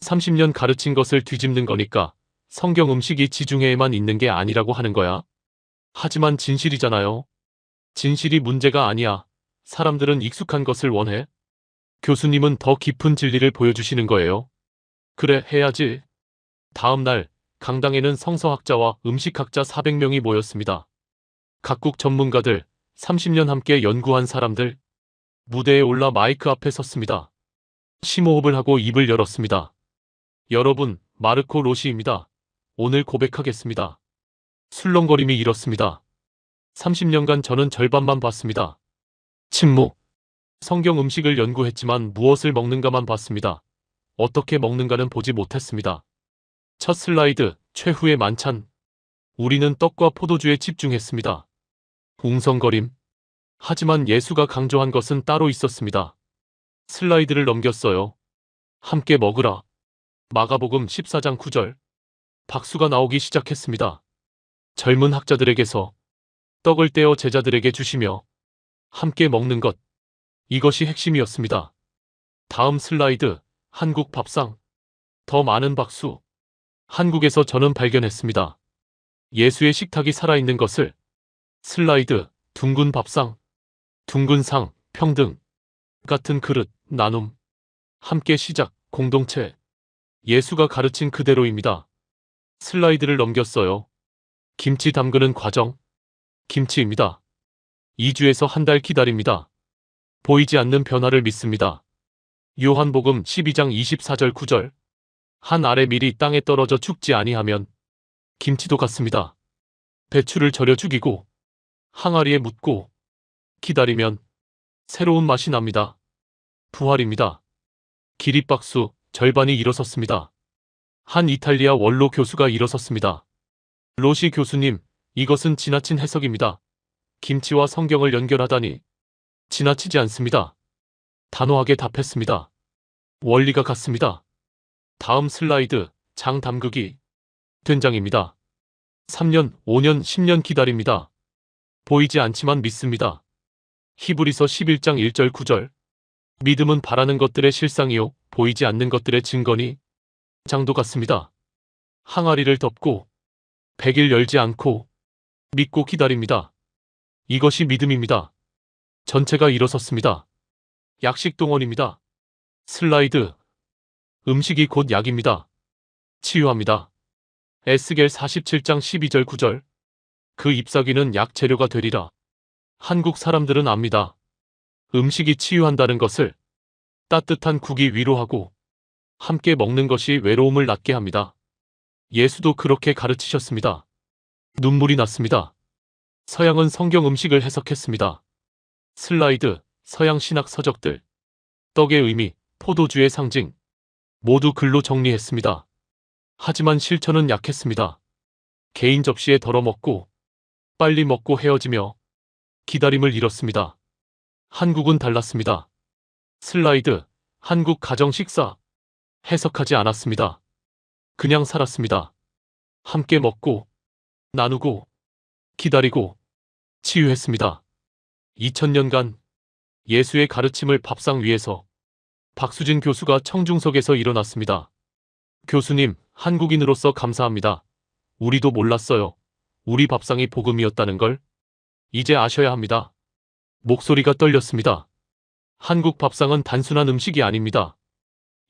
30년 가르친 것을 뒤집는 거니까. 성경 음식이 지중해에만 있는 게 아니라고 하는 거야. 하지만 진실이잖아요. 진실이 문제가 아니야. 사람들은 익숙한 것을 원해. 교수님은 더 깊은 진리를 보여주시는 거예요. 그래, 해야지. 다음 날 강당에는 성서학자와 음식학자 400명이 모였습니다. 각국 전문가들, 30년 함께 연구한 사람들. 무대에 올라 마이크 앞에 섰습니다. 심호흡을 하고 입을 열었습니다. 여러분, 마르코 로시입니다. 오늘 고백하겠습니다. 술렁거림이 이렇습니다. 30년간 저는 절반만 봤습니다. 침묵. 성경 음식을 연구했지만 무엇을 먹는가만 봤습니다. 어떻게 먹는가는 보지 못했습니다. 첫 슬라이드, 최후의 만찬. 우리는 떡과 포도주에 집중했습니다. 웅성거림. 하지만 예수가 강조한 것은 따로 있었습니다. 슬라이드를 넘겼어요. 함께 먹으라. 마가복음 14장 9절. 박수가 나오기 시작했습니다. 젊은 학자들에게서 떡을 떼어 제자들에게 주시며 함께 먹는 것. 이것이 핵심이었습니다. 다음 슬라이드, 한국 밥상. 더 많은 박수. 한국에서 저는 발견했습니다. 예수의 식탁이 살아있는 것을. 슬라이드, 둥근 밥상. 둥근 상, 평등. 같은 그릇, 나눔. 함께 시작, 공동체. 예수가 가르친 그대로입니다. 슬라이드를 넘겼어요. 김치 담그는 과정. 김치입니다. 2주에서 한 달 기다립니다. 보이지 않는 변화를 믿습니다. 요한복음 12장 24절 9절. 한 알의 밀이 땅에 떨어져 죽지 아니하면 김치도 같습니다. 배추를 절여 죽이고 항아리에 묻고 기다리면 새로운 맛이 납니다. 부활입니다. 기립박수, 절반이 일어섰습니다. 한 이탈리아 원로 교수가 일어섰습니다. 로시 교수님, 이것은 지나친 해석입니다. 김치와 성경을 연결하다니. 지나치지 않습니다. 단호하게 답했습니다. 원리가 같습니다. 다음 슬라이드, 장 담그기. 된장입니다. 3년, 5년, 10년 기다립니다. 보이지 않지만 믿습니다. 히브리서 11장 1절 9절. 믿음은 바라는 것들의 실상이요, 보이지 않는 것들의 증거니. 장도 같습니다. 항아리를 덮고, 100일 열지 않고, 믿고 기다립니다. 이것이 믿음입니다. 전체가 일어섰습니다. 약식 동원입니다. 슬라이드. 음식이 곧 약입니다. 치유합니다. 에스겔 47장 12절 9절. 그 잎사귀는 약 재료가 되리라. 한국 사람들은 압니다. 음식이 치유한다는 것을. 따뜻한 국이 위로하고 함께 먹는 것이 외로움을 낫게 합니다. 예수도 그렇게 가르치셨습니다. 눈물이 났습니다. 서양은 성경 음식을 해석했습니다. 슬라이드. 서양 신학 서적들. 떡의 의미, 포도주의 상징. 모두 글로 정리했습니다. 하지만 실천은 약했습니다. 개인 접시에 덜어먹고 빨리 먹고 헤어지며 기다림을 잃었습니다. 한국은 달랐습니다. 슬라이드. 한국 가정 식사. 해석하지 않았습니다. 그냥 살았습니다. 함께 먹고 나누고 기다리고 치유했습니다. 2000년간 예수의 가르침을 밥상 위에서. 박수진 교수가 청중석에서 일어났습니다. 교수님, 한국인으로서 감사합니다. 우리도 몰랐어요. 우리 밥상이 복음이었다는 걸. 이제 아셔야 합니다. 목소리가 떨렸습니다. 한국 밥상은 단순한 음식이 아닙니다.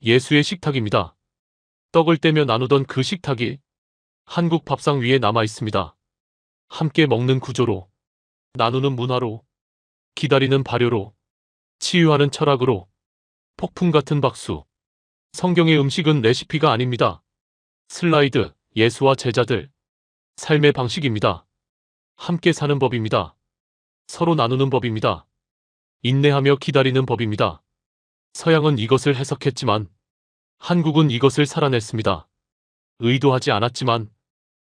예수의 식탁입니다. 떡을 떼며 나누던 그 식탁이 한국 밥상 위에 남아 있습니다. 함께 먹는 구조로, 나누는 문화로, 기다리는 발효로, 치유하는 철학으로. 폭풍 같은 박수. 성경의 음식은 레시피가 아닙니다. 슬라이드. 예수와 제자들. 삶의 방식입니다. 함께 사는 법입니다. 서로 나누는 법입니다. 인내하며 기다리는 법입니다. 서양은 이것을 해석했지만 한국은 이것을 살아냈습니다. 의도하지 않았지만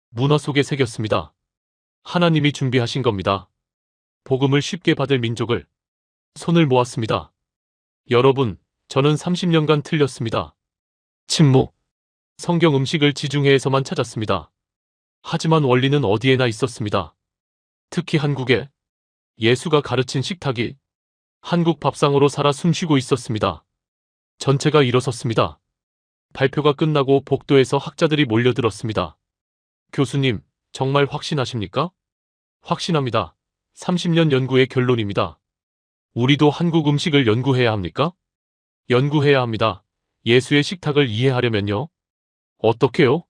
문화 속에 새겼습니다. 하나님이 준비하신 겁니다. 복음을 쉽게 받을 민족을. 손을 모았습니다. 여러분, 저는 30년간 틀렸습니다. 침묵. 성경 음식을 지중해에서만 찾았습니다. 하지만 원리는 어디에나 있었습니다. 특히 한국에 예수가 가르친 식탁이 한국 밥상으로 살아 숨쉬고 있었습니다. 전체가 일어섰습니다. 발표가 끝나고 복도에서 학자들이 몰려들었습니다. 교수님, 정말 확신하십니까? 확신합니다. 30년 연구의 결론입니다. 우리도 한국 음식을 연구해야 합니까? 연구해야 합니다. 예수의 식탁을 이해하려면요. 어떻게요?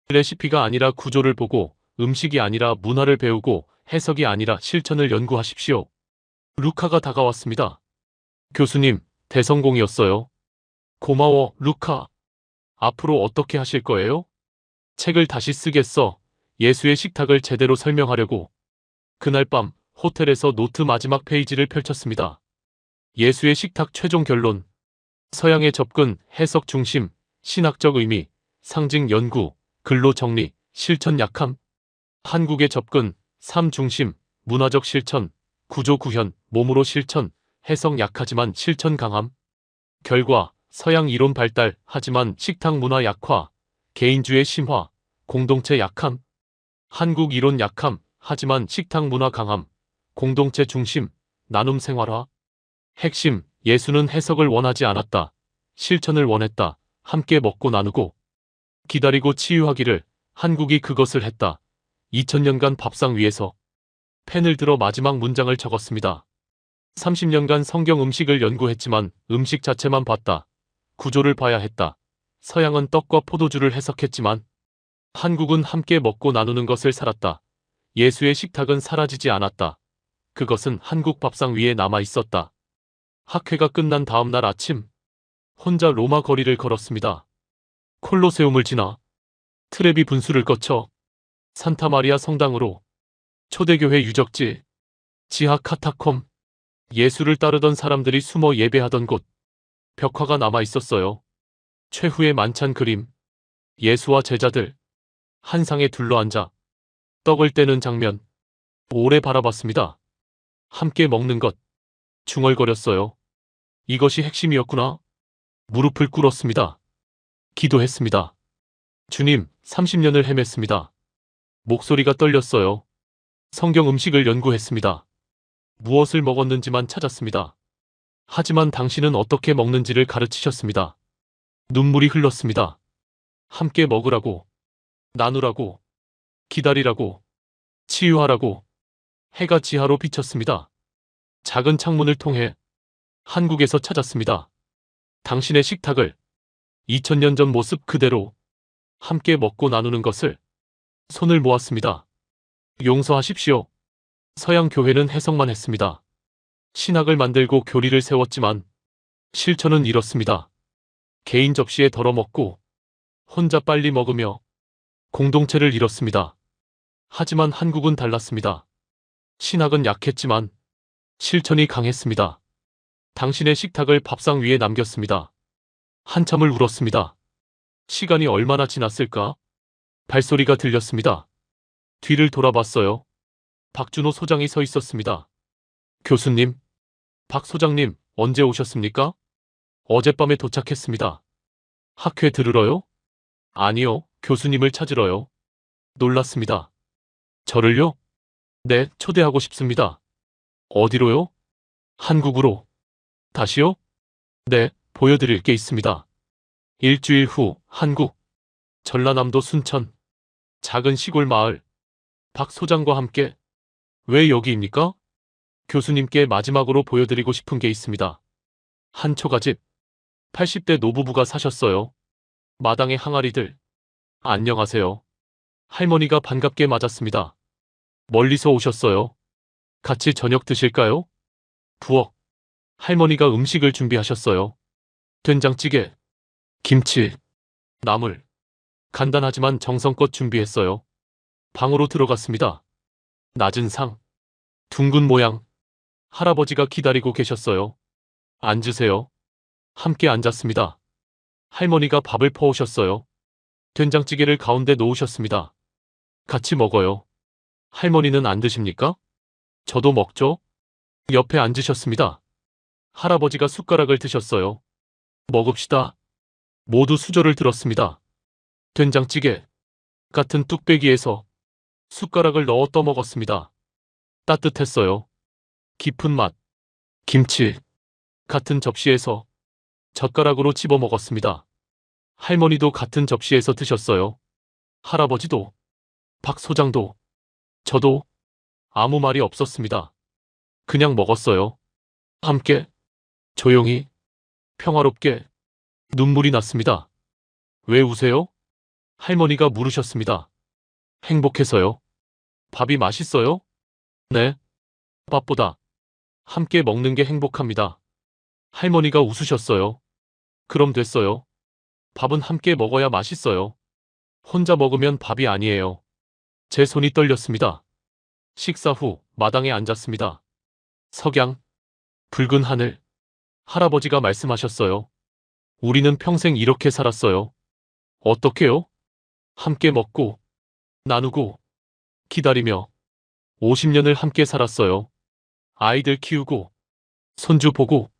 레시피가 아니라 구조를 보고, 음식이 아니라 문화를 배우고, 해석이 아니라 실천을 연구하십시오. 루카가 다가왔습니다. 교수님, 대성공이었어요. 고마워, 루카. 앞으로 어떻게 하실 거예요? 책을 다시 쓰겠어. 예수의 식탁을 제대로 설명하려고. 그날 밤 호텔에서 노트 마지막 페이지를 펼쳤습니다. 예수의 식탁 최종 결론. 서양의 접근, 해석 중심, 신학적 의미, 상징 연구, 글로 정리, 실천 약함. 한국의 접근, 삶 중심, 문화적 실천, 구조 구현, 몸으로 실천, 해석 약하지만 실천 강함. 결과, 서양 이론 발달, 하지만 식탁 문화 약화, 개인주의 심화, 공동체 약함. 한국 이론 약함, 하지만 식탁 문화 강함, 공동체 중심, 나눔 생활화. 핵심, 예수는 해석을 원하지 않았다. 실천을 원했다. 함께 먹고 나누고 기다리고 치유하기를. 한국이 그것을 했다. 2000년간 밥상 위에서. 펜을 들어 마지막 문장을 적었습니다. 30년간 성경 음식을 연구했지만 음식 자체만 봤다. 구조를 봐야 했다. 서양은 떡과 포도주를 해석했지만 한국은 함께 먹고 나누는 것을 살았다. 예수의 식탁은 사라지지 않았다. 그것은 한국 밥상 위에 남아 있었다. 학회가 끝난 다음 날 아침, 혼자 로마 거리를 걸었습니다. 콜로세움을 지나 트레비 분수를 거쳐 산타마리아 성당으로, 초대교회 유적지, 지하 카타콤, 예수를 따르던 사람들이 숨어 예배하던 곳, 벽화가 남아 있었어요. 최후의 만찬 그림, 예수와 제자들 한 상에 둘러앉아 떡을 떼는 장면 오래 바라봤습니다. 함께 먹는 것 중얼거렸어요. 이것이 핵심이었구나. 무릎을 꿇었습니다. 기도했습니다. 주님, 30년을 헤맸습니다. 목소리가 떨렸어요. 성경 음식을 연구했습니다. 무엇을 먹었는지만 찾았습니다. 하지만 당신은 어떻게 먹는지를 가르치셨습니다. 눈물이 흘렀습니다. 함께 먹으라고, 나누라고, 기다리라고, 치유하라고. 해가 지하로 비쳤습니다. 작은 창문을 통해 한국에서 찾았습니다. 당신의 식탁을 2000년 전 모습 그대로 함께 먹고 나누는 것을 손을 모았습니다. 용서하십시오. 서양 교회는 해석만 했습니다. 신학을 만들고 교리를 세웠지만 실천은 이렇습니다. 개인 접시에 덜어먹고 혼자 빨리 먹으며 공동체를 잃었습니다. 하지만 한국은 달랐습니다. 신학은 약했지만 실천이 강했습니다. 당신의 식탁을 밥상 위에 남겼습니다. 한참을 울었습니다. 시간이 얼마나 지났을까? 발소리가 들렸습니다. 뒤를 돌아봤어요. 박준호 소장이 서 있었습니다. 교수님, 박 소장님, 언제 오셨습니까? 어젯밤에 도착했습니다. 학회 들으러요? 아니요, 교수님을 찾으러요. 놀랐습니다. 저를요? 네, 초대하고 싶습니다. 어디로요? 한국으로. 다시요? 네, 보여드릴 게 있습니다. 일주일 후, 한국. 전라남도 순천. 작은 시골 마을. 박 소장과 함께. 왜 여기입니까? 교수님께 마지막으로 보여드리고 싶은 게 있습니다. 한 초가집. 80대 노부부가 사셨어요. 마당의 항아리들. 안녕하세요. 할머니가 반갑게 맞았습니다. 멀리서 오셨어요. 같이 저녁 드실까요? 부엌. 할머니가 음식을 준비하셨어요. 된장찌개, 김치, 나물. 간단하지만 정성껏 준비했어요. 방으로 들어갔습니다. 낮은 상, 둥근 모양. 할아버지가 기다리고 계셨어요. 앉으세요. 함께 앉았습니다. 할머니가 밥을 퍼오셨어요. 된장찌개를 가운데 놓으셨습니다. 같이 먹어요. 할머니는 안 드십니까? 저도 먹죠. 옆에 앉으셨습니다. 할아버지가 숟가락을 드셨어요. 먹읍시다. 모두 수저를 들었습니다. 된장찌개 같은 뚝배기에서 숟가락을 넣어 떠먹었습니다. 따뜻했어요. 깊은 맛. 김치 같은 접시에서 젓가락으로 집어 먹었습니다. 할머니도 같은 접시에서 드셨어요. 할아버지도, 박 소장도, 저도 아무 말이 없었습니다. 그냥 먹었어요. 함께, 조용히, 평화롭게. 눈물이 났습니다. 왜 우세요? 할머니가 물으셨습니다. 행복해서요. 밥이 맛있어요? 네. 밥보다 함께 먹는 게 행복합니다. 할머니가 웃으셨어요. 그럼 됐어요. 밥은 함께 먹어야 맛있어요. 혼자 먹으면 밥이 아니에요. 제 손이 떨렸습니다. 식사 후 마당에 앉았습니다. 석양, 붉은 하늘. 할아버지가 말씀하셨어요. 우리는 평생 이렇게 살았어요. 어떻게요? 함께 먹고, 나누고, 기다리며 50년을 함께 살았어요. 아이들 키우고, 손주 보고,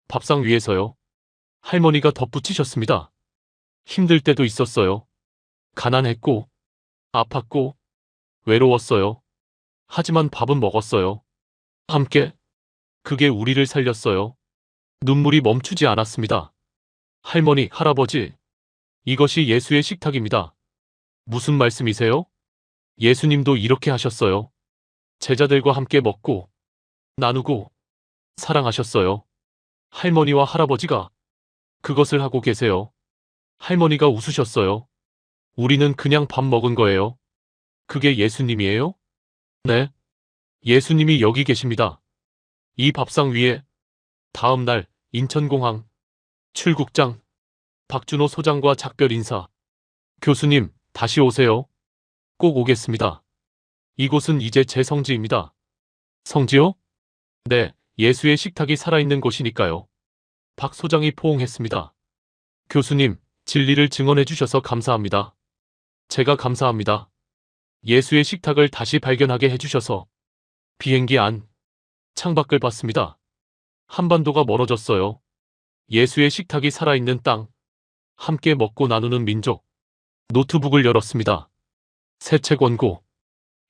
밥상 위에서요. 할머니가 덧붙이셨습니다. 힘들 때도 있었어요. 가난했고, 아팠고, 외로웠어요. 하지만 밥은 먹었어요. 함께. 그게 우리를 살렸어요. 눈물이 멈추지 않았습니다. 할머니, 할아버지, 이것이 예수의 식탁입니다. 무슨 말씀이세요? 예수님도 이렇게 하셨어요. 제자들과 함께 먹고, 나누고, 사랑하셨어요. 할머니와 할아버지가 그것을 하고 계세요. 할머니가 웃으셨어요. 우리는 그냥 밥 먹은 거예요. 그게 예수님이에요? 네. 예수님이 여기 계십니다. 이 밥상 위에. 다음 날 인천공항 출국장. 박준호 소장과 작별 인사. 교수님, 다시 오세요. 꼭 오겠습니다. 이곳은 이제 제 성지입니다. 성지요? 네, 예수의 식탁이 살아있는 곳이니까요. 박 소장이 포옹했습니다. 교수님, 진리를 증언해 주셔서 감사합니다. 제가 감사합니다. 예수의 식탁을 다시 발견하게 해주셔서. 비행기 안, 창밖을 봤습니다. 한반도가 멀어졌어요. 예수의 식탁이 살아있는 땅, 함께 먹고 나누는 민족. 노트북을 열었습니다. 새 책 원고,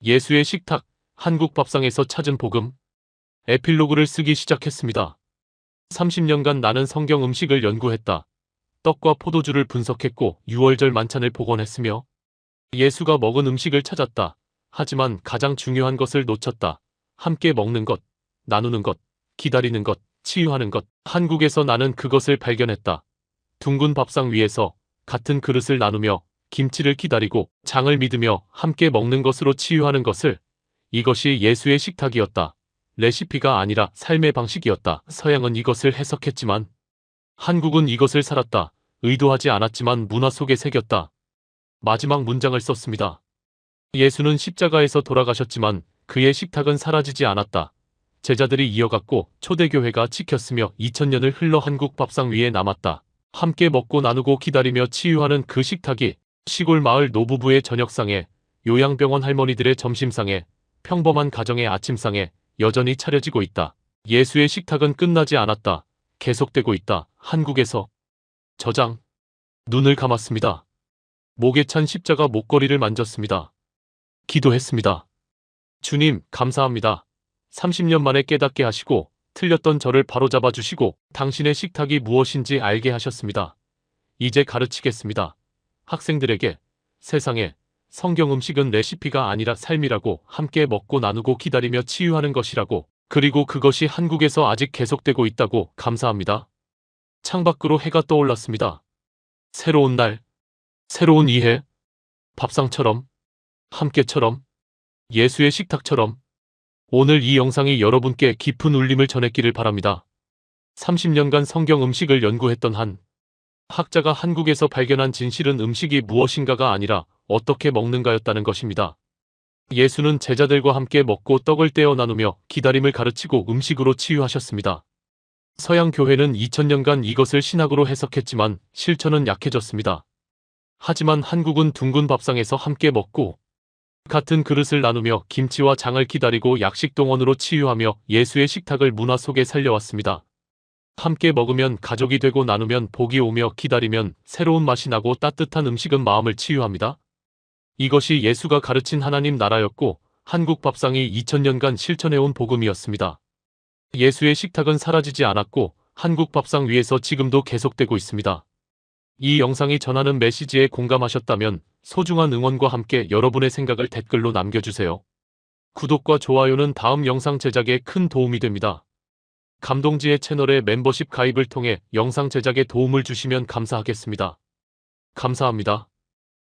예수의 식탁, 한국 밥상에서 찾은 복음. 에필로그를 쓰기 시작했습니다. 30년간 나는 성경 음식을 연구했다. 떡과 포도주를 분석했고 6월절 만찬을 복원했으며 예수가 먹은 음식을 찾았다. 하지만 가장 중요한 것을 놓쳤다. 함께 먹는 것, 나누는 것, 기다리는 것, 치유하는 것. 한국에서 나는 그것을 발견했다. 둥근 밥상 위에서 같은 그릇을 나누며 김치를 기다리고 장을 믿으며 함께 먹는 것으로 치유하는 것을. 이것이 예수의 식탁이었다. 레시피가 아니라 삶의 방식이었다. 서양은 이것을 해석했지만 한국은 이것을 살았다. 의도하지 않았지만 문화 속에 새겼다. 마지막 문장을 썼습니다. 예수는 십자가에서 돌아가셨지만 그의 식탁은 사라지지 않았다. 제자들이 이어갔고 초대교회가 지켰으며 2000년을 흘러 한국 밥상 위에 남았다. 함께 먹고 나누고 기다리며 치유하는 그 식탁이 시골 마을 노부부의 저녁상에, 요양병원 할머니들의 점심상에, 평범한 가정의 아침상에 여전히 차려지고 있다. 예수의 식탁은 끝나지 않았다. 계속되고 있다. 한국에서. 저장. 눈을 감았습니다. 목에 찬 십자가 목걸이를 만졌습니다. 기도했습니다. 주님, 감사합니다. 30년 만에 깨닫게 하시고 틀렸던 저를 바로잡아 주시고 당신의 식탁이 무엇인지 알게 하셨습니다. 이제 가르치겠습니다. 학생들에게 세상에 성경 음식은 레시피가 아니라 삶이라고, 함께 먹고 나누고 기다리며 치유하는 것이라고, 그리고 그것이 한국에서 아직 계속되고 있다고. 감사합니다. 창밖으로 해가 떠올랐습니다. 새로운 날, 새로운 이해, 밥상처럼, 함께처럼, 예수의 식탁처럼. 오늘 이 영상이 여러분께 깊은 울림을 전했기를 바랍니다. 30년간 성경 음식을 연구했던 한 학자가 한국에서 발견한 진실은 음식이 무엇인가가 아니라 어떻게 먹는가였다는 것입니다. 예수는 제자들과 함께 먹고 떡을 떼어 나누며 기다림을 가르치고 음식으로 치유하셨습니다. 서양 교회는 2000년간 이것을 신학으로 해석했지만 실천은 약해졌습니다. 하지만 한국은 둥근 밥상에서 함께 먹고 같은 그릇을 나누며 김치와 장을 기다리고 약식동원으로 치유하며 예수의 식탁을 문화 속에 살려왔습니다. 함께 먹으면 가족이 되고 나누면 복이 오며 기다리면 새로운 맛이 나고 따뜻한 음식은 마음을 치유합니다. 이것이 예수가 가르친 하나님 나라였고 한국 밥상이 2000년간 실천해온 복음이었습니다. 예수의 식탁은 사라지지 않았고 한국 밥상 위에서 지금도 계속되고 있습니다. 이 영상이 전하는 메시지에 공감하셨다면 소중한 응원과 함께 여러분의 생각을 댓글로 남겨주세요. 구독과 좋아요는 다음 영상 제작에 큰 도움이 됩니다. 감동지혜 채널의 멤버십 가입을 통해 영상 제작에 도움을 주시면 감사하겠습니다. 감사합니다.